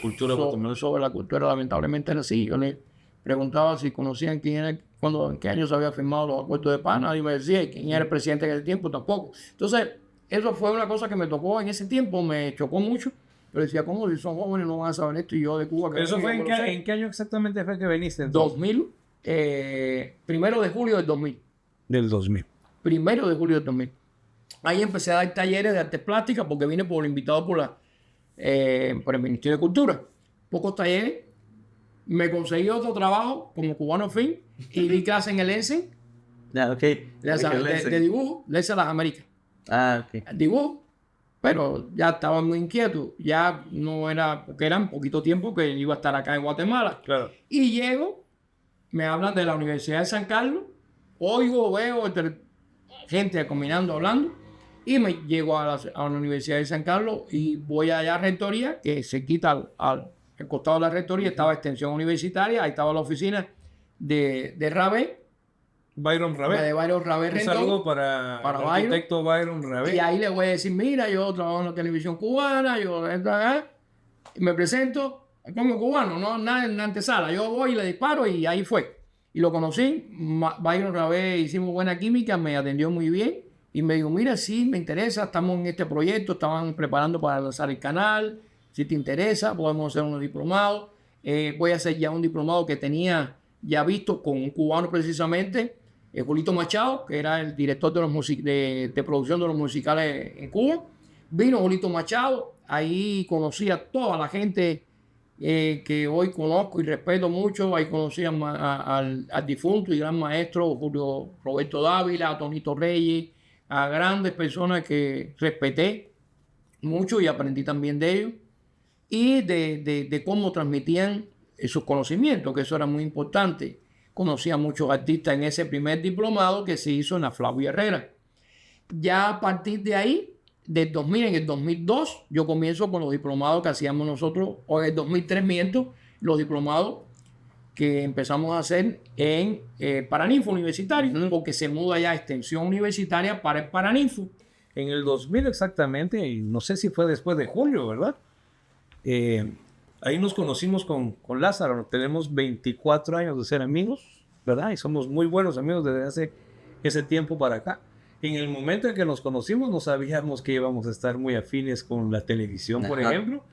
cultura guatemalteca. Sobre la cultura, lamentablemente era así. Yo le preguntaba si conocían quién era, en qué año se había firmado los acuerdos de paz, nadie me decía, y quién era el presidente en ese tiempo, tampoco. Entonces, eso fue una cosa que me tocó en ese tiempo, me chocó mucho, pero decía, ¿cómo si son jóvenes no van a saber esto? Y yo de Cuba... ¿Pero eso fue en qué año exactamente fue que viniste? 2000, 1 de julio del 2000. Del 2000. 1 de julio del 2000. Ahí empecé a dar talleres de artes plásticas porque vine por invitado por el Ministerio de Cultura. pocos talleres. Me conseguí otro trabajo como cubano fin y di clase en el ENSE de dibujo, de las Américas. Dibujo, pero ya estaba muy inquieto. Ya no era, porque eran poquito tiempo que iba a estar acá en Guatemala. Claro. Y llego, me hablan de la Universidad de San Carlos, veo gente combinando, hablando, y me llego a la Universidad de San Carlos y voy allá a Rectoría, que se quita al costado de la Rectoría, estaba extensión universitaria, ahí estaba la oficina de Rabé. Byron Rabé. De Byron Rabé Un Rendón, saludo para el Byron. arquitecto Byron Rabé. Y ahí le voy a decir, mira, yo trabajo en la televisión cubana, yo entro acá, y me presento como cubano, no nada en la antesala. Yo voy y le disparo y ahí fue. Y lo conocí, Byron Rabé, hicimos buena química, me atendió muy bien y me dijo, mira, sí, me interesa, estamos en este proyecto, estaban preparando para lanzar el canal, si te interesa, podemos hacer unos diplomados. Voy a hacer ya un diplomado que tenía ya visto con un cubano precisamente, Julito Machado, que era el director de producción de los musicales en Cuba. Vino Julito Machado, ahí conocí a toda la gente que hoy conozco y respeto mucho. Ahí conocí al difunto y gran maestro Julio Roberto Dávila, a Tonito Reyes, a grandes personas que respeté mucho y aprendí también de ellos y de cómo transmitían sus conocimientos, que eso era muy importante. Conocí a muchos artistas en ese primer diplomado que se hizo en la Flavio Herrera. Ya a partir de ahí, en el 2002, yo comienzo con los diplomados que hacíamos nosotros, o en el 2003 los diplomados que empezamos a hacer en Paraninfo Universitario, porque se muda ya a extensión universitaria para el Paraninfo. En el 2000 exactamente, y no sé si fue después de julio, ¿verdad? Ahí nos conocimos con Lázaro, tenemos 24 años de ser amigos, ¿verdad? Y somos muy buenos amigos desde hace ese tiempo para acá. En el momento en que nos conocimos no sabíamos que íbamos a estar muy afines con la televisión, por ejemplo.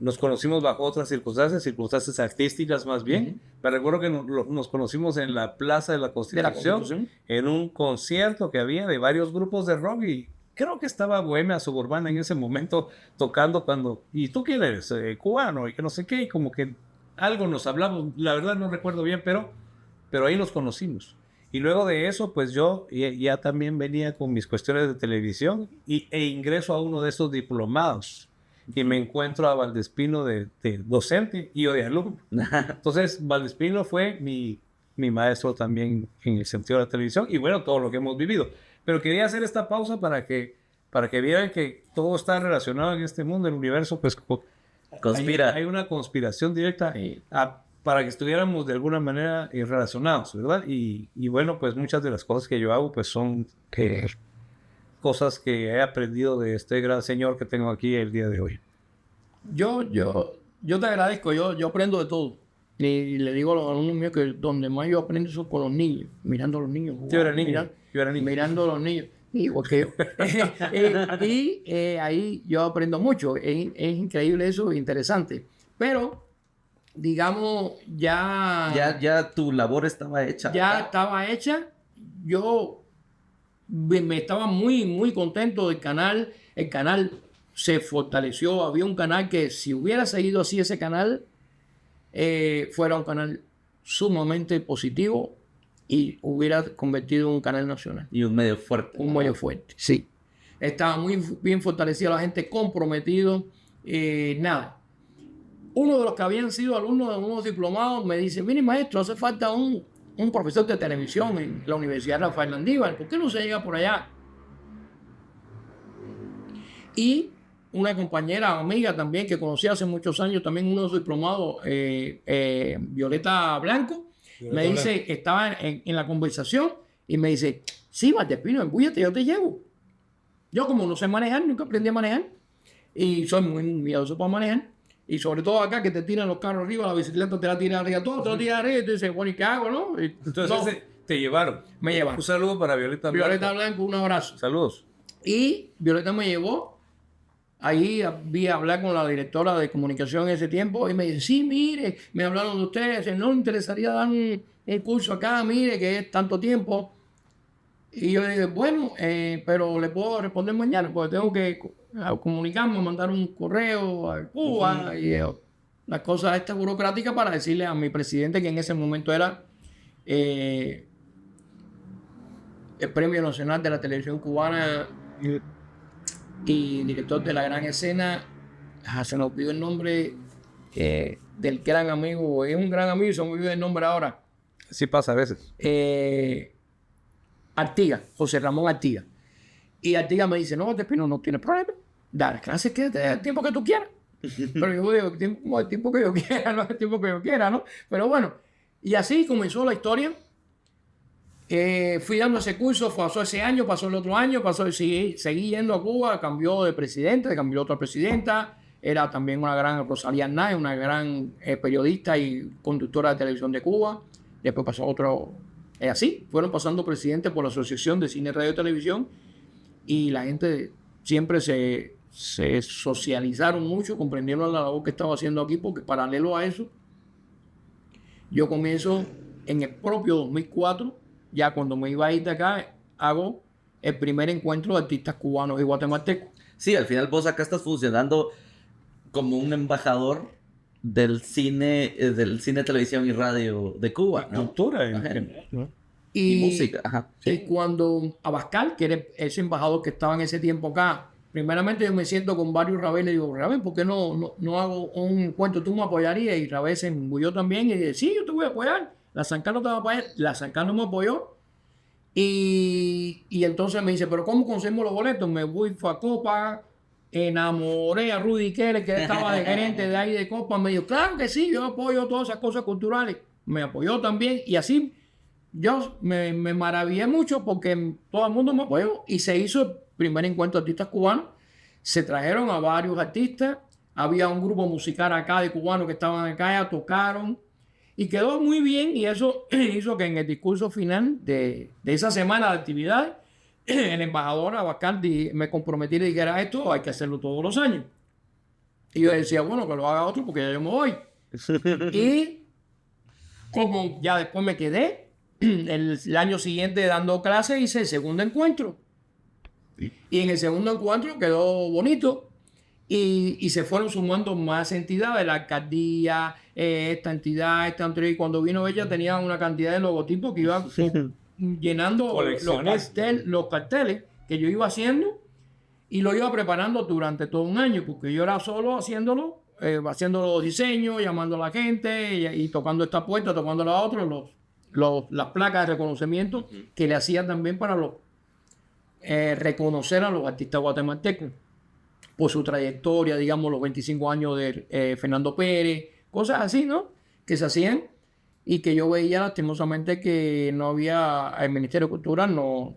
Nos conocimos bajo otras circunstancias artísticas más bien. Me recuerdo que nos conocimos en la Plaza de la Constitución, en un concierto que había de varios grupos de rock y creo que estaba Bohemia Suburbana en ese momento tocando ¿y tú quién eres? Cubano y que no sé qué, y como que algo nos hablamos, la verdad no recuerdo bien, pero ahí nos conocimos. Y luego de eso, pues yo ya también venía con mis cuestiones de televisión e ingreso a uno de esos diplomados y me encuentro a Valdespino de docente y yo de alumno. Entonces, Valdespino fue mi maestro también en el sentido de la televisión y bueno, todo lo que hemos vivido. Pero quería hacer esta pausa para que vieran que todo está relacionado en este mundo, el universo, pues conspira. Hay una conspiración directa para que estuviéramos de alguna manera relacionados, ¿verdad? Y bueno, pues muchas de las cosas que yo hago, pues son cosas que he aprendido de este gran señor que tengo aquí el día de hoy. Yo te agradezco, yo aprendo de todo. Y le digo a los alumnos míos que donde más yo aprendo son con los niños, mirando a los niños. Yo era niño. Mirando a los niños. Igual que yo. Y ahí yo aprendo mucho. Es increíble eso, interesante. Pero, digamos, ya tu labor estaba hecha. Ya estaba hecha. Yo me estaba muy, muy contento del canal. El canal se fortaleció. Había un canal que si hubiera seguido así ese canal, fuera un canal sumamente positivo y hubiera convertido en un canal nacional. Y un medio fuerte. Un medio fuerte, sí. Estaba muy bien fortalecido, la gente comprometido. Nada. Uno de los que habían sido alumnos de unos diplomados me dice, mire maestro, hace falta un profesor de televisión en la Universidad Rafael Landívar. ¿Por qué no se llega por allá? Y una compañera, amiga también, que conocí hace muchos años, también uno de sus diplomados, Violeta Blanco, me dice que estaba en la conversación y me dice, sí, Valdespino, embúllate, yo te llevo. Yo como no sé manejar, nunca aprendí a manejar y soy muy miedoso para manejar. Y sobre todo acá que te tiran los carros arriba, la bicicleta te la tira arriba, todo te lo tira arriba y tú dices, bueno, ¿y qué hago, no? Entonces te llevaron. Me llevaron. Un saludo para Violeta Blanco. Violeta Blanco, un abrazo. Saludos. Y Violeta me llevó. Ahí vi a hablar con la directora de comunicación en ese tiempo y me dice, sí, mire, me hablaron de ustedes, no me interesaría dar un curso acá, mire, que es tanto tiempo. Y yo le dije, bueno, pero le puedo responder mañana, porque tengo que comunicarme, mandar un correo a Cuba. Y yo, las cosas estas burocráticas para decirle a mi presidente, que en ese momento era el Premio Nacional de la Televisión Cubana y director de La Gran Escena. Se me olvidó el nombre del gran amigo. Es un gran amigo y se me olvidó el nombre ahora. Sí pasa a veces. Artigas, José Ramón Artigas. Y Artigas me dice, no, Espino, no tiene problema. Da las clases que te dé el tiempo que tú quieras. Pero yo digo, el tiempo que yo quiera, no el tiempo que yo quiera, ¿no? Pero bueno, y así comenzó la historia. Fui dando ese curso, pasó ese año, pasó el otro año, seguí yendo a Cuba, cambió de presidente, cambió otra presidenta. Era también una gran Rosalía Arnaiz, una gran periodista y conductora de televisión de Cuba. Después pasó otro, así, fueron pasando presidentes por la Asociación de Cine, Radio y Televisión, y la gente siempre se socializaron mucho, comprendieron la labor que estaba haciendo aquí, porque paralelo a eso, yo comienzo en el propio 2004, ya cuando me iba a ir de acá, hago el primer encuentro de artistas cubanos y guatemaltecos. Sí, al final vos acá estás funcionando como un embajador del cine, televisión y radio de Cuba, ¿no? Cultura. Y música. Ajá. Y cuando Abascal, que era ese embajador que estaba en ese tiempo acá, primeramente yo me siento con varios Rabel y le digo, Rabel, ¿por qué no hago un encuentro? ¿Tú me apoyarías? Y Rabel se engulló también y dice, sí, yo te voy a apoyar. La Sancar no te va a apoyar. La Sancar no me apoyó. Y entonces me dice, ¿pero cómo conseguimos los boletos? Me fui a Copa, enamoré a Rudy Keller, que estaba de gerente de ahí de Copa. Me dijo, claro que sí, yo apoyo todas esas cosas culturales. Me apoyó también y así yo me maravillé mucho porque todo el mundo me apoyó y se hizo el primer encuentro de artistas cubanos. Se trajeron a varios artistas. Había un grupo musical acá de cubanos que estaban acá, tocaron y quedó muy bien. Y eso hizo que en el discurso final de esa semana de actividades, el embajador Abascal me comprometiera y dijera, esto hay que hacerlo todos los años. Y yo decía, bueno, que lo haga otro porque ya yo me voy. Y como ya después me quedé, el año siguiente dando clases hice el segundo encuentro. Y en el segundo encuentro quedó bonito y se fueron sumando más entidades, la alcaldía, esta entidad, y cuando vino ella tenía una cantidad de logotipos que iba llenando los carteles que yo iba haciendo y lo iba preparando durante todo un año, porque yo era solo haciendo los diseños, llamando a la gente y tocando esta puerta, tocando la otra, las placas de reconocimiento que le hacía también para reconocer a los artistas guatemaltecos por su trayectoria, digamos los 25 años de Fernando Pérez, cosas así, ¿no? Que se hacían y que yo veía lastimosamente que no había, el Ministerio de Cultura no...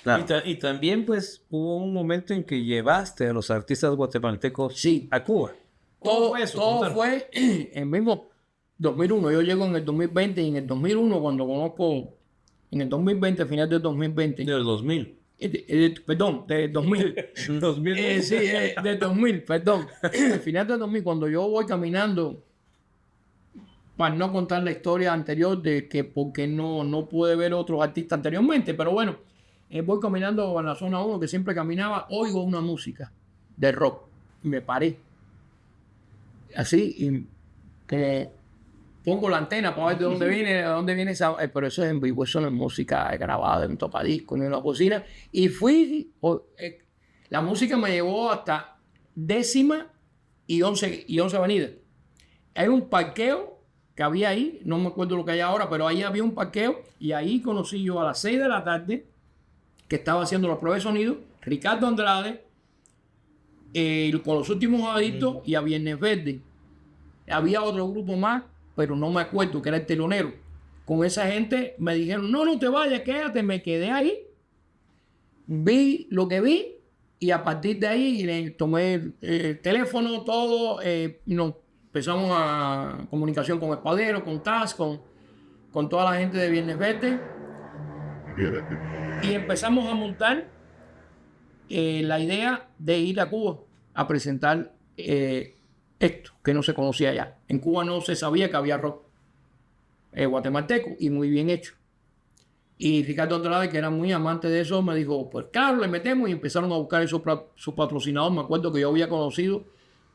Claro. Y también pues hubo un momento en que llevaste a los artistas guatemaltecos a Cuba. Todo fue el mismo 2001. Yo llego en el 2020 y en el 2001 cuando conozco, en el 2020, final del 2020. Del 2000. Perdón, de 2000. 2000. Sí, de 2000, perdón. Final del 2000, cuando yo voy caminando, para no contar la historia anterior de que porque no pude ver otros artistas anteriormente, pero bueno, voy caminando en la zona 1 que siempre caminaba, oigo una música de rock y me paré. Así, y que pongo la antena para ver de dónde viene esa, pero eso es en vivo, eso no es música grabada en un topadisco ni en una bocina. Y fui, la música me llevó hasta 10ª y 11 avenida. Hay un parqueo que había ahí, no me acuerdo lo que hay ahora, pero ahí había un parqueo y ahí conocí yo a las 6 de la tarde, que estaba haciendo la prueba de sonido, Ricardo Andrade, con los últimos adictos y a Viernes Verde. Había otro grupo más, pero no me acuerdo, que era el telonero. Con esa gente me dijeron, no te vayas, quédate. Me quedé ahí, vi lo que vi y a partir de ahí le tomé el teléfono, todo, nos empezamos a comunicación con Espadero, con Taz, con toda la gente de Viernes Verde y empezamos a montar la idea de ir a Cuba a presentar esto que no se conocía allá. En Cuba no se sabía que había rock guatemalteco y muy bien hecho. Y Ricardo Andrade, que era muy amante de eso, me dijo, pues claro, le metemos, y empezaron a buscar su patrocinador. Me acuerdo que yo había conocido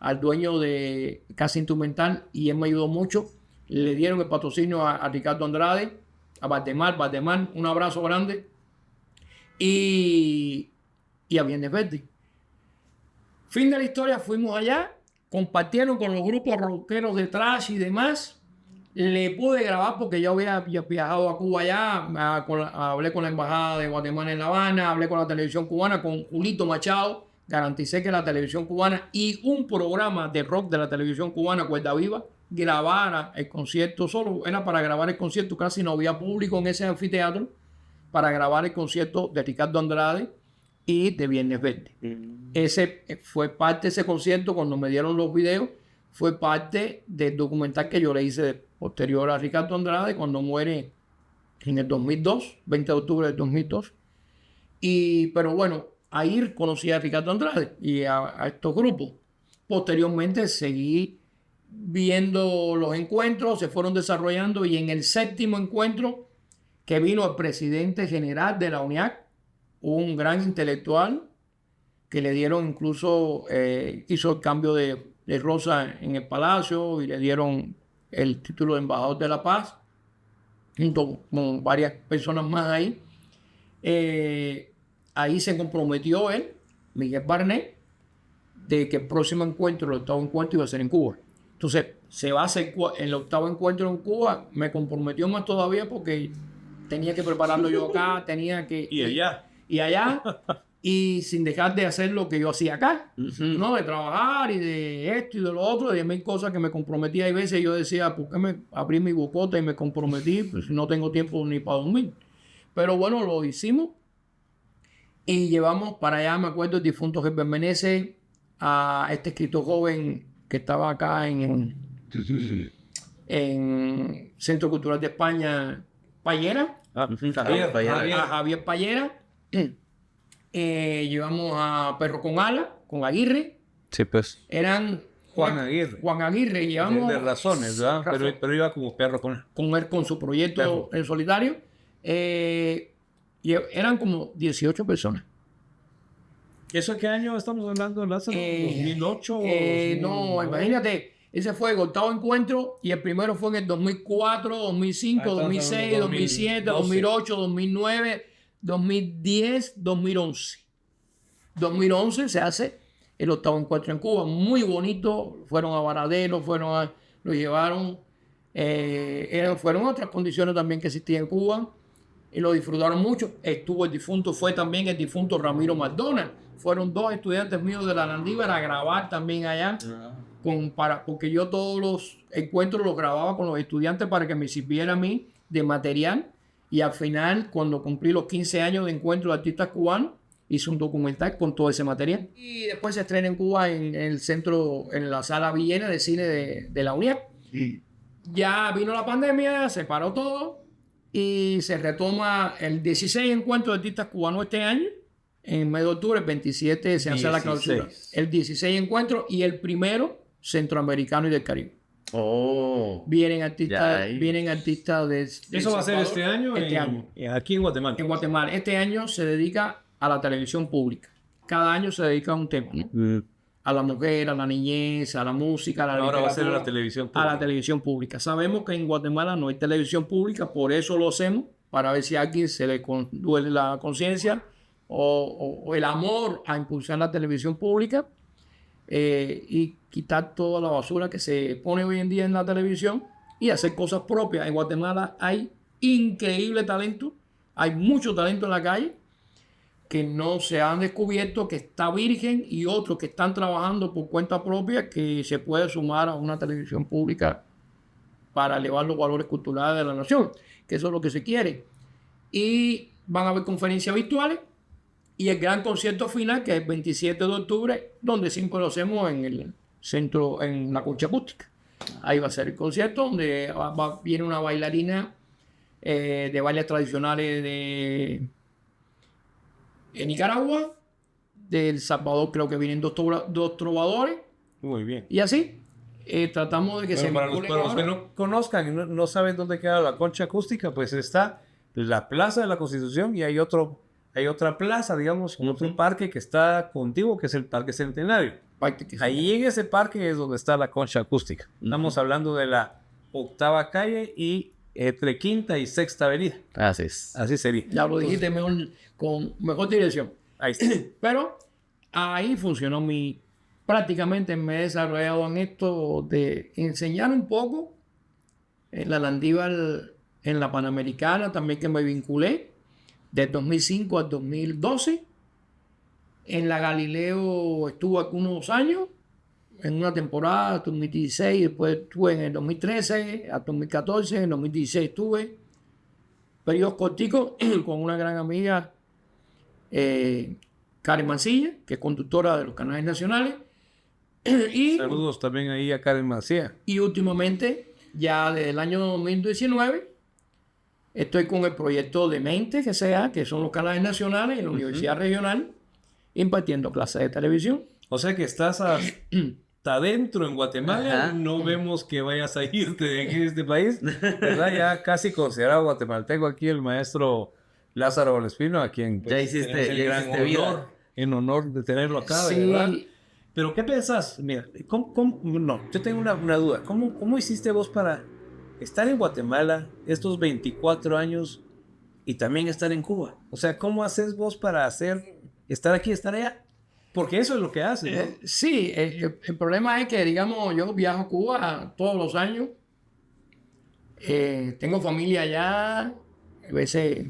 al dueño de Casa Instrumental y él me ayudó mucho. Le dieron el patrocinio a Ricardo Andrade, a Valdemar, un abrazo grande. Y a Viernes Verde. Fin de la historia, fuimos allá, compartieron con los grupos rockeros de thrash y demás. Le pude grabar porque yo había viajado a Cuba allá, hablé con la embajada de Guatemala en La Habana, hablé con la televisión cubana, con Julito Machado, garanticé que la televisión cubana y un programa de rock de la televisión cubana, Cuerda Viva, grabara el concierto. Solo era para grabar el concierto, casi no había público en ese anfiteatro, para grabar el concierto de Ricardo Andrade y de Viernes Verde. Ese fue parte de ese concierto. Cuando me dieron los videos, fue parte del documental que yo le hice posterior a Ricardo Andrade cuando muere en el 2002, 20 de octubre del 2002. Pero bueno, ahí conocí a Ricardo Andrade y a estos grupos. Posteriormente seguí viendo los encuentros, se fueron desarrollando, y en el 7º encuentro que vino el presidente general de la UNIAC, un gran intelectual que le dieron incluso, hizo el cambio de rosa en el palacio y le dieron el título de embajador de la paz, junto con varias personas más ahí. Ahí se comprometió él, Miguel Barnet, de que el próximo encuentro, el 8º encuentro, iba a ser en Cuba. Entonces, se va a hacer el 8º encuentro en Cuba. Me comprometió más todavía porque tenía que prepararlo yo acá, tenía que... Y allá, y sin dejar de hacer lo que yo hacía acá, ¿no? De trabajar y de esto y de lo otro, de 1000 cosas que me comprometía. Hay veces yo decía, ¿por qué me abrí mi bocota y me comprometí? Pues no tengo tiempo ni para dormir. Pero bueno, lo hicimos y llevamos para allá, me acuerdo, el difunto Herbert Meneses, a este escritor joven que estaba acá en Centro Cultural de España, Payera. Javier Payera. Llevamos a Perro con Ala, con Aguirre. Sí, pues. Eran Juan Aguirre. Llevamos de razones, ¿verdad? Pero iba como Perro con Ala. Con él, con su proyecto en solitario. Y eran como 18 personas. ¿Eso qué año estamos hablando, Lázaro? ¿2008 o 2009? No, imagínate. Ese fue el 8º encuentro y el primero fue en el 2004, 2005, 2006, 2007, 2008, 2009, 2010, 2011. 2011 se hace el 8º encuentro en Cuba. Muy bonito. Fueron a Varadero, lo llevaron. Fueron otras condiciones también que existían en Cuba y lo disfrutaron mucho. Fue también el difunto Ramiro McDonald. Fueron 2 estudiantes míos de la Landívar a grabar también allá. Porque yo todos los encuentros los grababa con los estudiantes para que me sirviera a mí de material. Y al final, cuando cumplí los 15 años de encuentro de artistas cubanos, hice un documental con todo ese material. Y después se estrena en Cuba en el centro, en la sala Villena de cine de la UNIAC. Ya vino la pandemia, se paró todo y se retoma el 16 encuentro de artistas cubanos este año. En mes de octubre, el 27 se hace la clausura. El 16 encuentro y el primero centroamericano y del Caribe. Vienen artistas de ¿Eso va a ser este año? Este año. Aquí en Guatemala. En Guatemala. Este año se dedica a la televisión pública. Cada año se dedica a un tema, ¿no? A la mujer, a la niñez, a la música, a la literatura. Ahora va a ser a la televisión pública. A la televisión pública. Sabemos que en Guatemala no hay televisión pública, por eso lo hacemos, para ver si a alguien se le duele la conciencia o el amor a impulsar la televisión pública. Y quitar toda la basura que se pone hoy en día en la televisión y hacer cosas propias. En Guatemala hay increíble talento, hay mucho talento en la calle que no se han descubierto, que está virgen, y otros que están trabajando por cuenta propia, que se puede sumar a una televisión pública para elevar los valores culturales de la nación, que eso es lo que se quiere. Y van a haber conferencias virtuales y el gran concierto final, que es el 27 de octubre, donde siempre lo hacemos en el centro, en la Concha Acústica. Ahí va a ser el concierto, donde viene una bailarina de bailes tradicionales de Nicaragua, de El Salvador creo que vienen dos trovadores. Muy bien. Y así tratamos de que para los que no conozcan y no saben dónde queda la Concha Acústica, pues está la Plaza de la Constitución y hay otra plaza, digamos, otro parque que está contigo, que es el Parque Centenario. parque que Ahí en ese parque es donde está la concha acústica. Estamos hablando de la 8ª calle y entre 5ª y 6ª avenida. Así es. Así sería. ya lo dijiste mejor, con mejor dirección. Ahí está. Pero ahí funcionó prácticamente me he desarrollado en esto de enseñar un poco en la Landívar, en la Panamericana, también que me vinculé de 2005 al 2012. En la Galileo estuve algunos años, en una temporada, 2016, después estuve en el 2013, hasta 2014, en el 2016 estuve, periodos corticos, con una gran amiga, Karen Mancilla, que es conductora de los canales nacionales. Y, Saludos también ahí a Karen Macía. y últimamente, ya desde el año 2019, estoy con el proyecto de Mente, que son los canales nacionales en la Universidad Regional, impartiendo clases de televisión. O sea que estás hasta adentro en Guatemala. Ajá. No vemos que vayas a irte de aquí de este país, ¿verdad? Ya casi considerado guatemalteco aquí el maestro Lázaro Valespino, a quien pues, Ya hiciste- tenemos el ya gran hiciste vida. honor, en honor de tenerlo acá, Sí. ¿verdad? Pero ¿qué pensás? Mira, no, yo tengo una duda. ¿Cómo hiciste vos para estar en Guatemala estos 24 años y también estar en Cuba? O sea, ¿cómo haces vos para estar aquí, estar allá? Porque eso es lo que haces, ¿no? Sí, el problema es que, digamos, yo viajo a Cuba todos los años. Tengo familia allá. A veces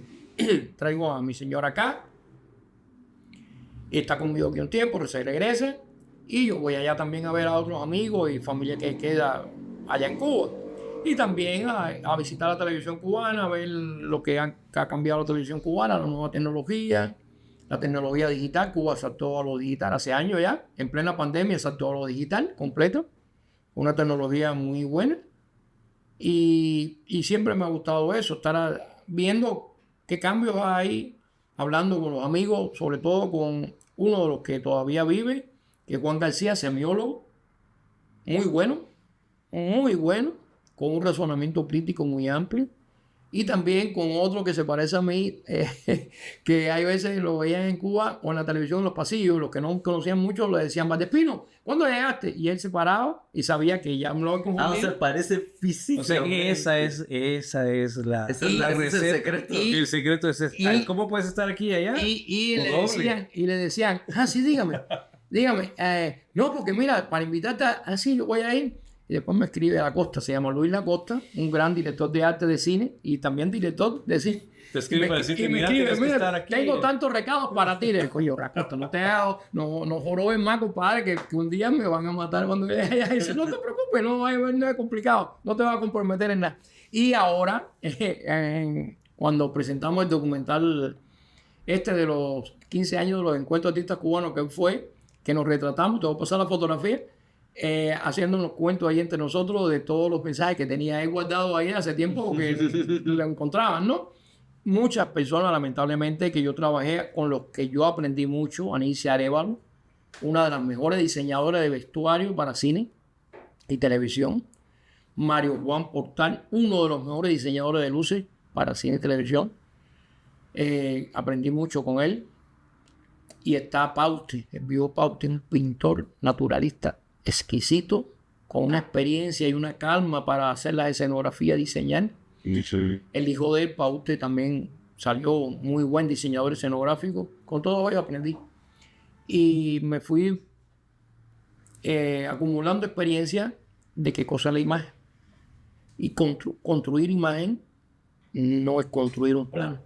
traigo a mi señora acá. Y está conmigo aquí un tiempo, pero se regresa. Y yo voy allá también a ver a otros amigos y familia que queda allá en Cuba. Y también a visitar la televisión cubana, a ver lo que ha cambiado la televisión cubana, la nueva tecnología. La tecnología digital, Cuba saltó a lo digital hace años ya, en plena pandemia saltó a lo digital completo, una tecnología muy buena y siempre me ha gustado eso, estar viendo qué cambios hay, hablando con los amigos, sobre todo con uno de los que todavía vive, que es Juan García, semiólogo, muy bueno, con un razonamiento crítico muy amplio. Y también con otro que se parece a mí, que hay veces lo veían en Cuba o en la televisión en los pasillos, los que no conocían mucho le decían, Valdespino, ¿cuándo llegaste? Y él se paraba y sabía que ya me lo había confundido. Ah, o sea, parece físico. O sea, que esa es la Ese es el receta. secreto. El secreto es ese. y- ¿Cómo puedes estar aquí y allá? Y Doble. le decían, sí, dígame, no, porque mira, para invitarte así, yo voy a ir. Y después me escribe Lacosta, se llama Luis Lacosta, un gran director de arte de cine y también director de cine. Te escribe para decirte, mira, tienes que estar aquí. Tengo tantos recados para ti. Le digo, coño, Lacosta, no te hagas, no jorobes más, compadre, que un día me van a matar cuando llegue allá. Y dice, no te preocupes, no es complicado, no te vas a comprometer en nada. Y ahora, cuando presentamos el documental de los 15 años de los encuentros de artistas cubanos que nos retratamos, te voy a pasar la fotografía, haciendo unos cuentos ahí entre nosotros de todos los mensajes que tenía él guardado ahí hace tiempo que lo encontraban, ¿no? Muchas personas, lamentablemente, que yo trabajé, con los que yo aprendí mucho, Anicia Arevalo, una de las mejores diseñadoras de vestuario para cine y televisión, Mario Juan Portal, uno de los mejores diseñadores de luces para cine y televisión. Aprendí mucho con él. Y está Pauste, el vivo Pauste, un pintor naturalista exquisito, con una experiencia y una calma para hacer la escenografía, diseñar. El hijo de él, Pauste, también salió muy buen diseñador escenográfico. Con todo ello aprendí. Y me fui acumulando experiencia de qué cosa es la imagen. Y construir imagen no es construir un plano.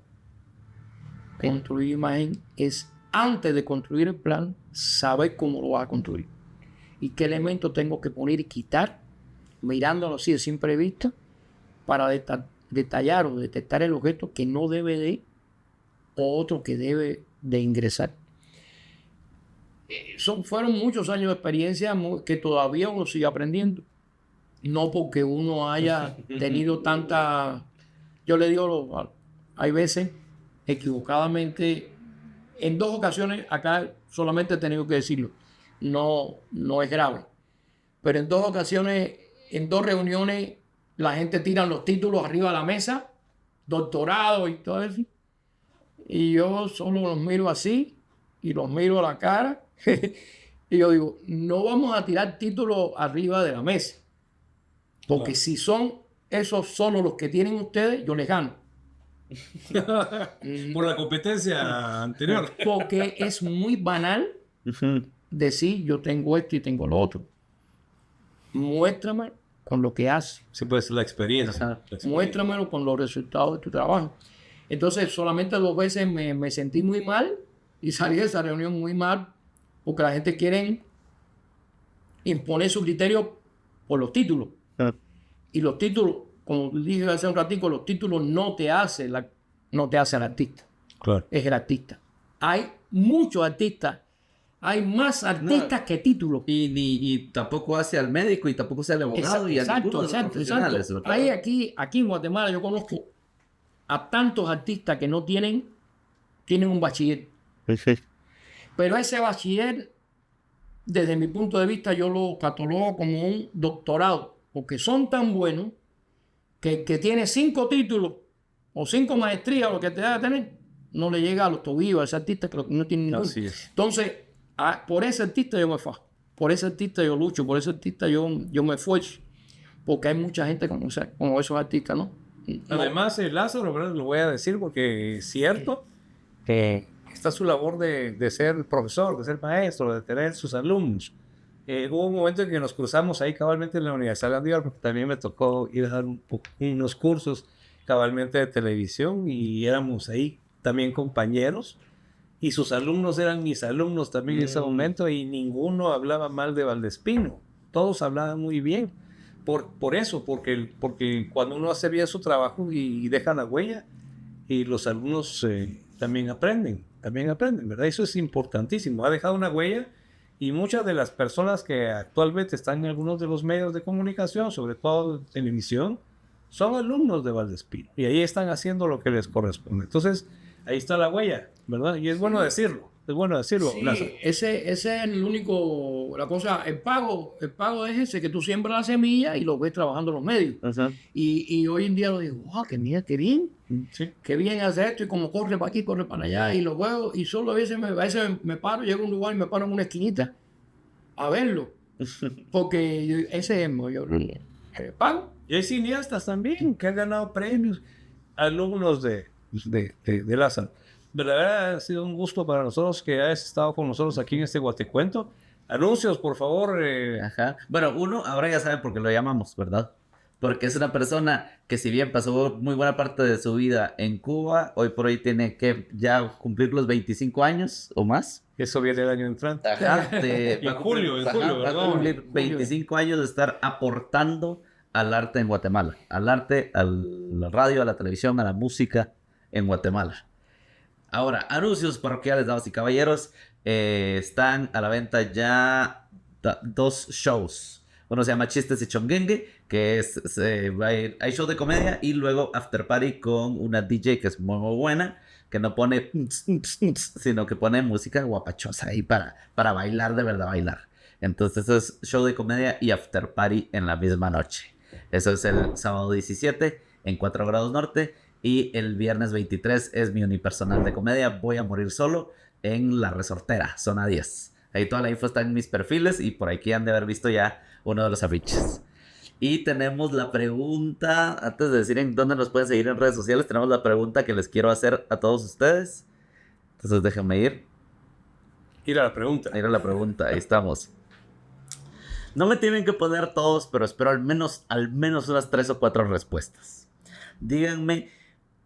Construir imagen es, antes de construir el plan, saber cómo lo vas a construir y qué elementos tengo que poner y quitar, mirándolo así de simple vista, para detallar o detectar el objeto que no debe de, o otro que debe de ingresar. Fueron muchos años de experiencia que todavía uno sigue aprendiendo. No porque uno haya tenido tanta... Yo le digo, hay veces, equivocadamente, en 2 ocasiones, acá solamente he tenido que decirlo, no es grave, pero en 2 ocasiones, en 2 reuniones, la gente tira los títulos arriba de la mesa, doctorado y todo eso, y yo solo los miro así, y los miro a la cara, Y yo digo, no vamos a tirar títulos arriba de la mesa. Porque si son esos solo los que tienen ustedes, yo les gano. Por la competencia anterior. Porque es muy banal decir yo tengo esto y tengo lo otro. Muéstrame con lo que haces. Sí, pues la experiencia. Muéstramelo con los resultados de tu trabajo. Entonces, solamente 2 veces me sentí muy mal y salí de esa reunión muy mal porque la gente quiere imponer su criterio por los títulos. Y los títulos, como dije hace un ratico, los títulos no te hacen el artista. Claro. Es el artista. Hay muchos artistas. Hay más artistas que títulos. Y tampoco hace al médico y tampoco hace al abogado. Exacto. Ahí aquí en Guatemala yo conozco a tantos artistas que no tienen un bachiller. Pero ese bachiller, desde mi punto de vista, yo lo catalogo como un doctorado. Porque son tan buenos que tiene 5 títulos o 5 maestrías, lo que te debe tener, no le llega a los tobillos a ese artista que no tiene ninguno. Así es. Entonces, por ese artista yo me fajo. Por ese artista yo lucho. Por ese artista yo me esfuerzo. Porque hay mucha gente como esos artistas, ¿no? Además, Lázaro, ¿verdad? Lo voy a decir porque es cierto que está su labor de ser profesor, de ser maestro, de tener sus alumnos. Hubo un momento en que nos cruzamos ahí cabalmente en la Universidad de Andívar, porque también me tocó ir a dar unos cursos cabalmente de televisión y éramos ahí también compañeros y sus alumnos eran mis alumnos también en ese momento y ninguno hablaba mal de Valdespino, todos hablaban muy bien. Por eso, porque cuando uno hace bien su trabajo y deja la huella y los alumnos también aprenden, ¿verdad? Eso es importantísimo, ha dejado una huella. Y muchas de las personas que actualmente están en algunos de los medios de comunicación, sobre todo televisión, son alumnos de Valdespino. Y ahí están haciendo lo que les corresponde. Entonces, ahí está la huella, ¿verdad? Y es bueno decirlo. Es bueno decirlo. Sí, ese es el único, la cosa, el pago es ese, que tú siembras la semilla y lo ves trabajando en los medios. Y hoy en día lo digo, wow, qué bien. Sí. Qué bien hace esto y como corre para aquí, corre para allá y lo veo y solo a veces me paro, llego a un lugar y me paro en una esquinita a verlo. Porque ese es el pago. Y hay cineastas también que han ganado premios, alumnos de Lázaro. De verdad ha sido un gusto para nosotros que hayas estado con nosotros aquí en este Guatecuento. Anuncios, por favor. Bueno, uno, ahora ya saben por qué lo llamamos, ¿verdad? Porque es una persona que si bien pasó muy buena parte de su vida en Cuba, hoy por hoy tiene que ya cumplir los 25 años o más. Eso viene el año entrante. En julio, va a cumplir 25 años de estar aportando al arte en Guatemala. Al arte, a la radio, a la televisión, a la música en Guatemala. Ahora, anuncios parroquiales, damas y caballeros. Están a la venta ya 2 shows. Uno se llama Chistes y Chonguengue, que hay show de comedia y luego after party con una DJ que es muy, muy buena, que no pone sino que pone música guapachosa ahí para bailar, de verdad bailar. Entonces eso es show de comedia y after party en la misma noche. Eso es el sábado 17 en 4 grados norte y el viernes 23 es mi unipersonal de comedia Voy a morir solo en La Resortera, zona 10. Ahí toda la info está en mis perfiles y por aquí han de haber visto ya uno de los afiches. Y tenemos la pregunta, antes de decir en dónde nos pueden seguir en redes sociales, tenemos la pregunta que les quiero hacer a todos ustedes. Entonces déjenme ir. Ir a la pregunta. Ahí estamos. No me tienen que poner todos, pero espero al menos unas 3 o 4 respuestas. Díganme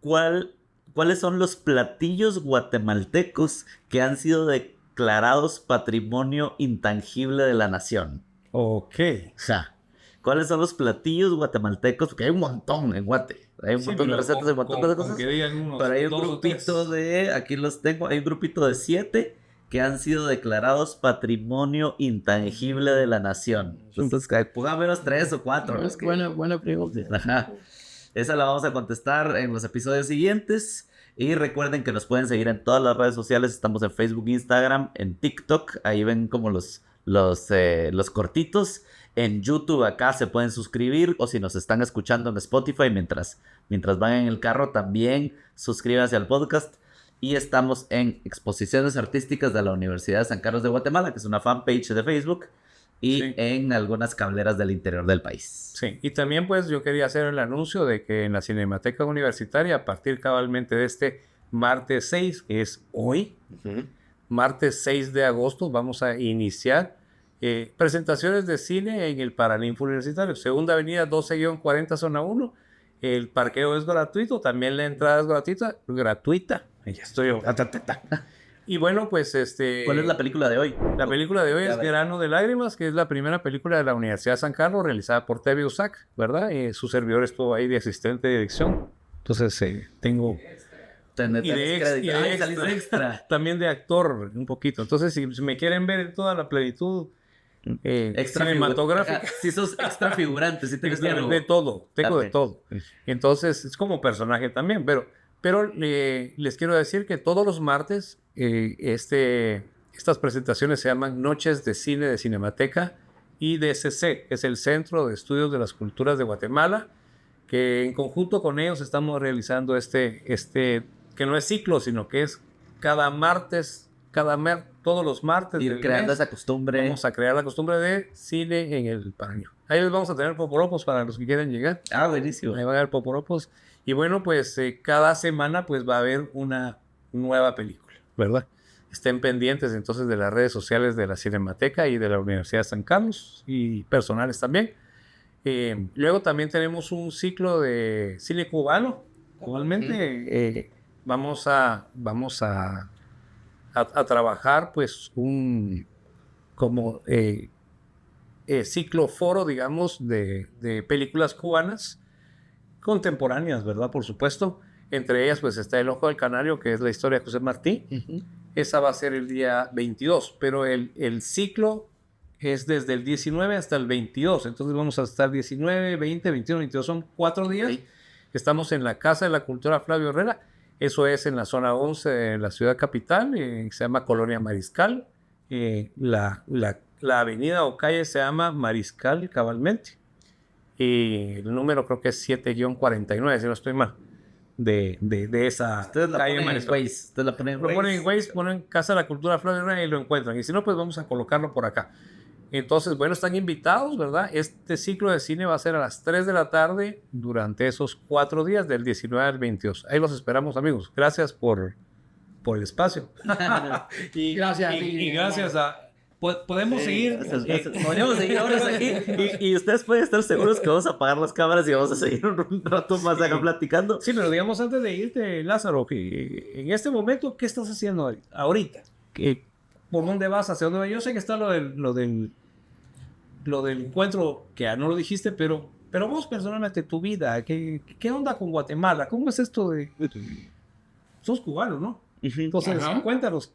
cuáles son los platillos guatemaltecos que han sido declarados Patrimonio Intangible de la Nación. Ok. O sea, ¿cuáles son los platillos guatemaltecos? Porque hay un montón en Guate. Hay un montón de recetas, un montón de cosas. Pero hay un grupito aquí los tengo, hay un grupito de 7 que han sido declarados Patrimonio Intangible de la Nación. Entonces, pongan menos 3 o 4. Es buena pregunta. Ajá. Esa la vamos a contestar en los episodios siguientes. Y recuerden que nos pueden seguir en todas las redes sociales. Estamos en Facebook, Instagram, en TikTok. Ahí ven como los cortitos. En YouTube acá se pueden suscribir. O si nos están escuchando en Spotify mientras van en el carro, también suscríbanse al podcast. Y estamos en Exposiciones Artísticas de la Universidad de San Carlos de Guatemala, que es una fanpage de Facebook, y en algunas cableras del interior del país. Sí, y también pues yo quería hacer el anuncio de que en la Cinemateca Universitaria, a partir cabalmente de este martes 6, que es hoy, martes 6 de agosto, vamos a iniciar presentaciones de cine en el Paraninfo Universitario, Segunda Avenida 12-40, zona 1. El parqueo es gratuito, también la entrada es gratuita. Ya estoy yo. Y bueno, pues ¿Cuál es la película de hoy? La película de hoy es Verano de Lágrimas, que es la primera película de la Universidad de San Carlos, realizada por TV USAC, ¿verdad? Su servidor estuvo ahí de asistente de dirección. Entonces, tengo... Y de extra. También de actor, un poquito. Entonces, si me quieren ver en toda la plenitud cinematográfica. Si sos extra figurante, si tenés de todo, tengo de todo. Entonces, es como personaje también, pero les quiero decir que todos los martes estas presentaciones se llaman Noches de Cine de Cinemateca IDCC, que es el Centro de Estudios de las Culturas de Guatemala, que en conjunto con ellos estamos realizando que no es ciclo, sino que es cada martes, todos los martes. Ir creando esa costumbre. Vamos a crear la costumbre de cine en el Paraninfo. Ahí les vamos a tener poporopos para los que quieran llegar. Ah, buenísimo. Ahí va a haber poporopos. Y bueno, pues cada semana pues va a haber una nueva película, ¿verdad? Estén pendientes entonces de las redes sociales de la Cinemateca y de la Universidad de San Carlos y personales también. Luego también tenemos un ciclo de cine cubano. Actualmente vamos a trabajar pues un ciclo foro, digamos, de películas cubanas contemporáneas, ¿verdad? Por supuesto. Entre ellas pues está El Ojo del Canario, que es la historia de José Martí. Esa va a ser el día 22, pero el ciclo es desde el 19 hasta el 22. Entonces vamos a estar 19, 20, 21, 22. Son 4 días. Sí. Estamos en la Casa de la Cultura Flavio Herrera. Eso es en la zona 11 de la ciudad capital. Se llama Colonia Mariscal. La avenida o calle se llama Mariscal cabalmente. Y el número creo que es 7-49, si no estoy mal. De esa calle Mariscal. Ustedes la ponen en Waze, ponen Casa de la Cultura Flavio Herrera y lo encuentran. Y si no, pues vamos a colocarlo por acá. Entonces, bueno, están invitados, ¿verdad? Este ciclo de cine va a ser a las 3 de la tarde durante esos 4 días, del 19 al 22. Ahí los esperamos, amigos. Gracias por el espacio. y gracias. Y gracias a... Podemos seguir. Podemos seguir horas aquí. Y ustedes pueden estar seguros que vamos a apagar las cámaras y vamos a seguir un rato más acá platicando. Sí, pero digamos antes de irte, Lázaro, que en este momento, ¿qué estás haciendo ahorita? ¿Por dónde vas? ¿Hacia dónde vas? Yo sé que está lo del encuentro, que no lo dijiste, pero vos personalmente, tu vida, ¿qué onda con Guatemala? ¿Cómo es esto de... Sos cubano, ¿no? Entonces, cuéntanos,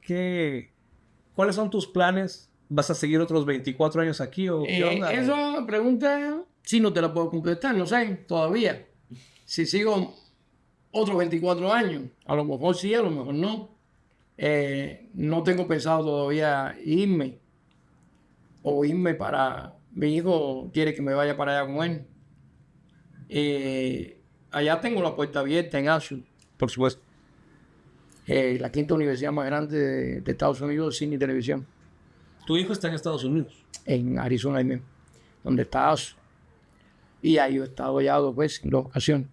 ¿cuáles son tus planes? ¿Vas a seguir otros 24 años aquí o qué onda? Esa pregunta, sí, no te la puedo contestar, no sé, todavía. Si sigo otros 24 años, a lo mejor sí, a lo mejor no. No tengo pensado todavía irme para... Mi hijo quiere que me vaya para allá con él. Allá tengo la puerta abierta en ASU. Por supuesto. La quinta universidad más grande de Estados Unidos de cine y televisión. ¿Tu hijo está en Estados Unidos? En Arizona, ahí mismo, donde está ASU. Y ahí he estado ya 2 veces, en 2 ocasiones.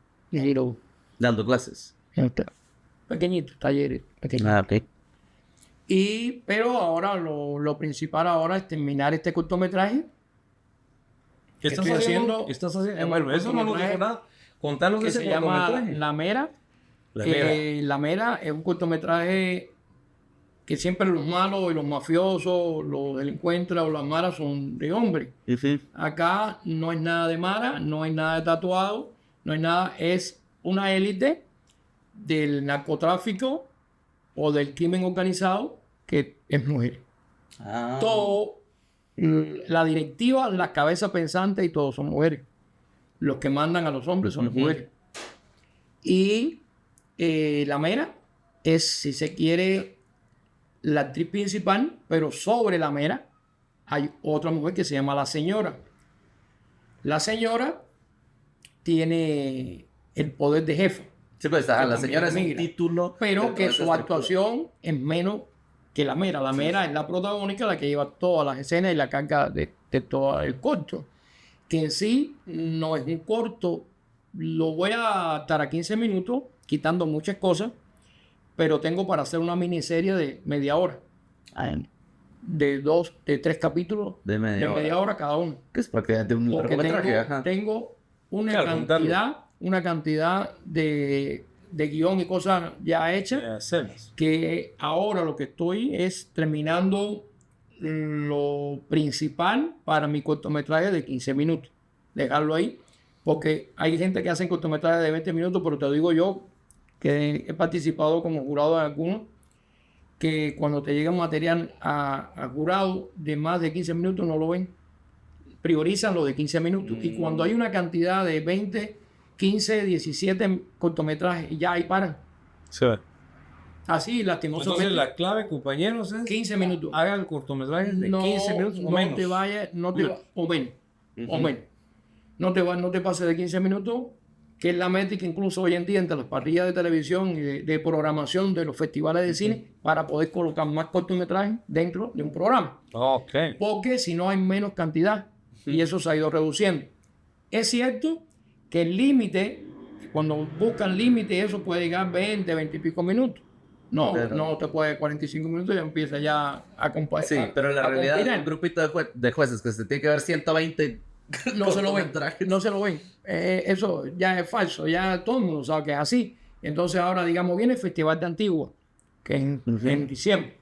Dando clases. Pequeñitos, talleres pequeñitos. Ah, ok. Pero ahora lo principal ahora es terminar este cortometraje. ¿Qué estás haciendo? Bueno, eso no nos dijo nada. Contanos de ese cortometraje. Se llama La Mera. La Mera es un cortometraje que siempre los malos y los mafiosos, los delincuentes o las maras son de hombres. Acá no es nada de mara, no hay nada de tatuado, no hay nada, es una élite del narcotráfico o del crimen organizado que es mujer. Todo, la directiva, la cabeza pensante y todos son mujeres. Los que mandan a los hombres son las mujeres. Y La Mera es, si se quiere, la actriz principal, pero sobre La Mera hay otra mujer que se llama La Señora. La Señora tiene el poder de jefa. Sí, pues la señora es un migra. título. Pero que de su actuación es menos que la Mera. La Mera es la protagónica, la que lleva todas las escenas y la carga de todo el corto. Que en sí no es un corto. Lo voy a adaptar a 15 minutos, quitando muchas cosas, pero tengo para hacer una miniserie de media hora. De 3 capítulos De media hora cada uno. Que es prácticamente un Porque largometraje. Ajá. tengo Claro, una cantidad de guión y cosas ya hechas, Escenas. que ahora lo que estoy es terminando lo principal para mi cortometraje de 15 minutos. Dejarlo ahí, porque hay gente que hace cortometrajes de 20 minutos, pero te digo yo que he participado como jurado en algunos, que cuando te llega material a jurado de más de 15 minutos no lo ven. Priorizan lo de 15 minutos. Y cuando hay una cantidad de 20, 15, 17 cortometrajes, ya ahí paran. Sí. Así, lastimosamente. Entonces la clave, compañeros, es 15 minutos. hagan cortometrajes de 15 minutos o menos. Te vayas, o menos. O menos. No te pases de 15 minutos, que es la meta que incluso hoy en día entre las parrillas de televisión y de programación de los festivales de cine, para poder colocar más cortometrajes dentro de un programa. Ok. Porque si no hay menos cantidad, y eso se ha ido reduciendo. Es cierto que el límite, cuando buscan límite, eso puede llegar 20, 20 y pico minutos. No, Pero- no te puede 45 minutos y empieza ya a comparar. Sí, pero en la realidad, un grupito de jueces que se tiene que ver 120 no se lo ven. cortometrajes. No se lo ven. Eso ya es falso. Ya todo el mundo sabe que es así. Entonces ahora, digamos, viene el Festival de Antigua, que es en diciembre.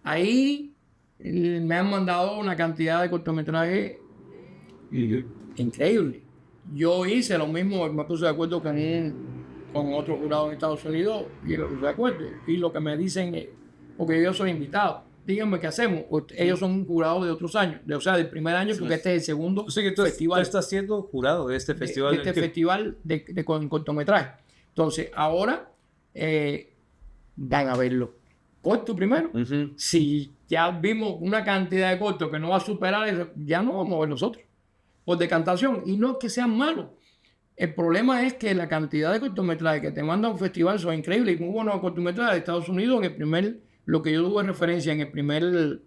Ahí me han mandado una cantidad de cortometrajes increíble. Yo hice lo mismo, me puse de acuerdo con otro jurado en Estados Unidos y lo puse de acuerdo. Y lo que me dicen es, porque yo soy invitado, díganme qué hacemos. Ellos son jurados de otros años, o sea, del primer año, porque este es el segundo O sea que tú festival. estás siendo jurado de este festival. De este festival de cortometraje. Entonces, ahora van a verlo. Corto primero. Ujú. Si ya vimos una cantidad de cortos que no va a superar eso, ya no vamos a ver nosotros. Por decantación. Y no es que sean malos. El problema es que la cantidad de cortometrajes que te manda un festival son increíbles y muy buenos cortometrajes de Estados Unidos. Lo que yo tuve referencia en el primer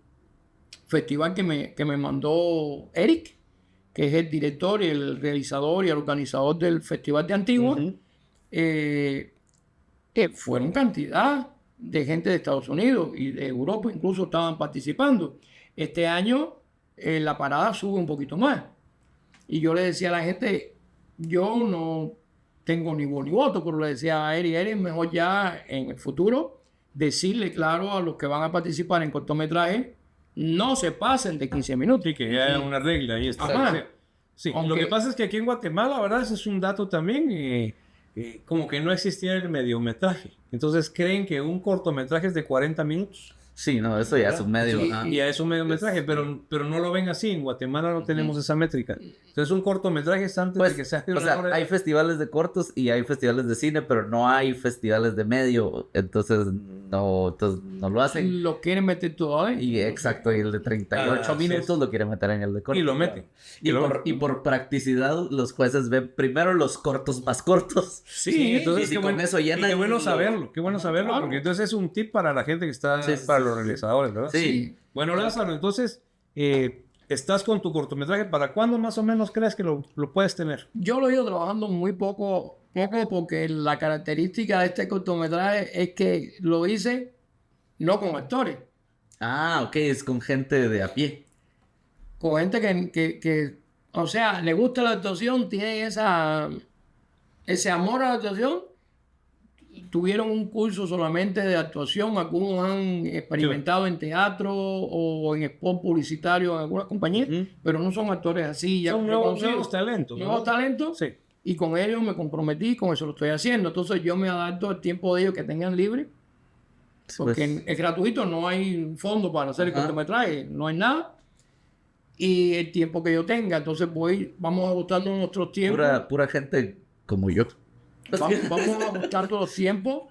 festival que me mandó Eric, que es el director y el realizador y el organizador del Festival de Antigua, que fueron cantidad de gente de Estados Unidos y de Europa, incluso estaban participando. Este año la parada sube un poquito más. Y yo le decía a la gente, yo no tengo ni voz ni voto, pero le decía a Eric, es mejor ya en el futuro decirle claro a los que van a participar en cortometraje, no se pasen de 15 minutos. Sí, que ya hay una regla ahí está. Ajá. Sí, Aunque- lo que pasa es que aquí en Guatemala, la verdad, ese es un dato también, como que no existía el mediometraje. Entonces creen que un cortometraje es de 40 minutos. Sí, no, eso ya es un medio. Sí, ajá. Y ya es un mediometraje, pero no lo ven así. En Guatemala no tenemos esa métrica. Entonces un cortometraje es antes Pues, de que sea o sea, hay festivales de cortos y hay festivales de cine, pero no hay festivales de medio, entonces no lo hacen. Lo quieren meter todo ahí. Y exacto, y el de 38 Ah, sí, minutos lo quieren meter en el de cortos. Y lo meten. Y por practicidad, los jueces ven primero los cortos más cortos. Sí, entonces y si qué con bueno, eso llenan y qué bueno lo- saberlo, Claro. porque entonces es un tip para la gente que está, Sí, sí, para sí, los sí. realizadores, ¿verdad? Sí. Bueno, Lázaro, entonces, estás con tu cortometraje, ¿para cuándo más o menos crees que lo puedes tener? Yo lo he ido trabajando muy poco porque la característica de este cortometraje es que lo hice no con actores, Ah, ok, es con gente de a pie. con gente que o sea, le gusta la actuación, tiene ese amor a la actuación. Tuvieron un curso solamente de actuación, algunos han experimentado en teatro o en spot publicitario en alguna compañía, pero no son actores así. Ya Son nuevos reconocidos. talentos. ¿no? Nuevos talentos. Sí. Y con ellos me comprometí, con eso lo estoy haciendo. Entonces yo me adapto al tiempo de ellos que tengan libre, porque Pues, es gratuito, no hay fondo para hacer el Ajá. cortometraje, no hay nada. Y el tiempo que yo tenga, entonces vamos ajustando nuestros tiempos. pura gente como yo. Vamos a ajustar todos los tiempos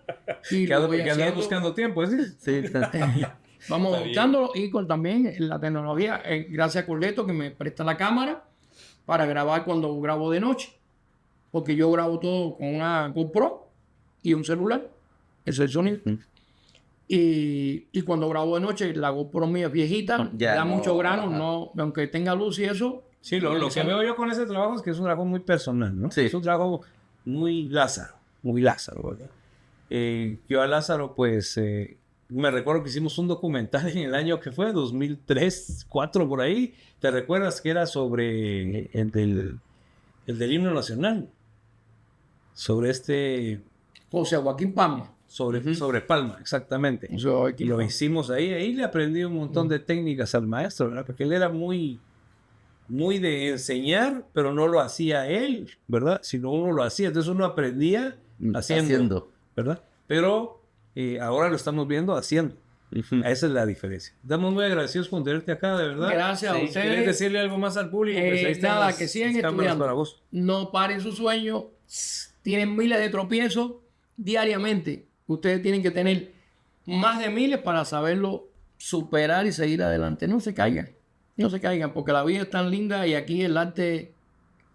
y Que lo voy andas haciendo. buscando tiempo, ¿sí? Sí, Vamos Está ajustándolo y con también la tecnología, gracias a Corleto que me presta la cámara para grabar cuando grabo de noche. Porque yo grabo todo con una GoPro y un celular. Ese es el sonido. Y cuando grabo de noche, la GoPro mía es viejita, Ya da no, mucho grano, ajá. no, aunque tenga luz y eso. Sí, lo que veo yo con ese trabajo es que es un trabajo muy personal, ¿no? Sí. Es un trabajo muy Lázaro, ¿verdad? Yo a Lázaro, pues, me recuerdo que hicimos un documental en el año que fue, 2003, 2004, por ahí. ¿Te recuerdas que era sobre el del himno nacional? Sobre José Joaquín Palma. sobre Palma, exactamente. José Joaquín Y lo Palma. hicimos ahí le aprendí un montón de técnicas al maestro, ¿verdad? Porque él era muy de enseñar, pero no lo hacía él, ¿verdad? Sino uno lo hacía. Entonces uno aprendía haciendo. ¿Verdad? Pero ahora lo estamos viendo haciendo. Esa es la diferencia. Estamos muy agradecidos por tenerte acá, de verdad. Gracias a ¿Quieres ustedes. decirle algo más al público? Pues ahí están Nada, las que sigan cámaras estudiando. para vos. No paren su sueño. Tienen miles de tropiezos diariamente. Ustedes tienen que tener más de miles para saberlo superar y seguir adelante. No se caigan. No se caigan, porque la vida es tan linda y aquí el arte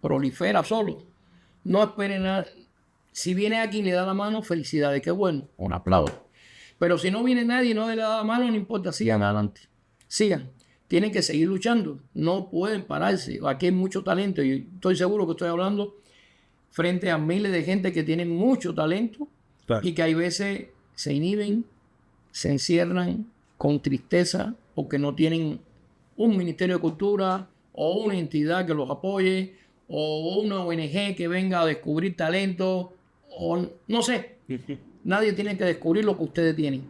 prolifera solo. No esperen nada. Si viene aquí y le da la mano, felicidades, qué bueno. Un aplauso. Pero si no viene nadie y no le da la mano, no importa, sigan adelante. Sigan. Tienen que seguir luchando. No pueden pararse. Aquí hay mucho talento y estoy seguro que estoy hablando frente a miles de gente que tienen mucho talento Claro. y que hay veces se inhiben, se encierran con tristeza porque no tienen un Ministerio de Cultura o una entidad que los apoye o una ONG que venga a descubrir talento o no sé. Nadie tiene que descubrir lo que ustedes tienen.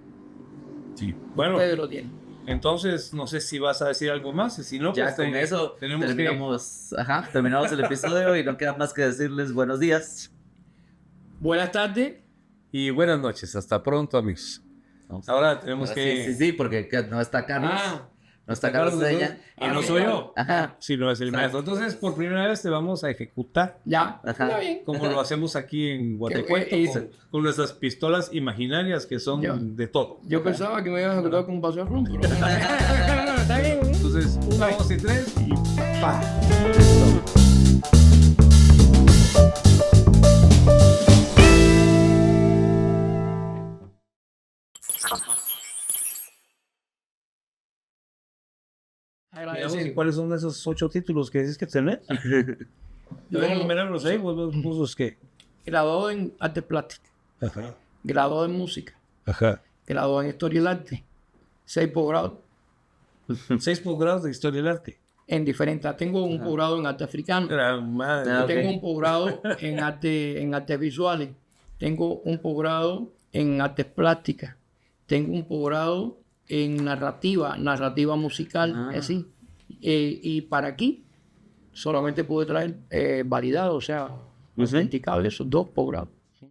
Sí. Bueno, Ustedes lo tienen. entonces no sé si vas a decir algo más. Si no, Ya pues con eso tenemos terminamos el episodio y no queda más que decirles buenos días. Buenas tardes. Y buenas noches. Hasta pronto, amigos. Ahora tenemos que... Sí, porque no está Carlos. No está Carlos Seña. Y no soy yo. Ajá. Si no es el maestro. Entonces, por primera vez te vamos a ejecutar. Ya. Ajá. Está bien. Como lo hacemos aquí en Guatecuento, ¿Qué hice? con nuestras pistolas imaginarias que son Ya. de todo. Yo pensaba que me iba a ejecutar con un paseo rum, pero... Está bien. Entonces, 1, 2 y 3 y ¡pa! Veamos, Agradecido. ¿y cuáles son esos 8 títulos que dices que tenés? Yo- Enumerarlos ahí, vos los que... Graduado en arte plástico, Ajá. graduado en música, Ajá. graduado en historia del arte, 6 posgrados 6 posgrados de historia del arte. en diferentes. Tengo un posgrado en arte africano, La madre. Ah, ok. tengo un posgrado en artes visuales, tengo un posgrado en artes plásticas, tengo un posgrado en narrativa musical, Ah. así. Y para aquí solamente pude traer validado, o sea, autenticado esos 2 posgrados.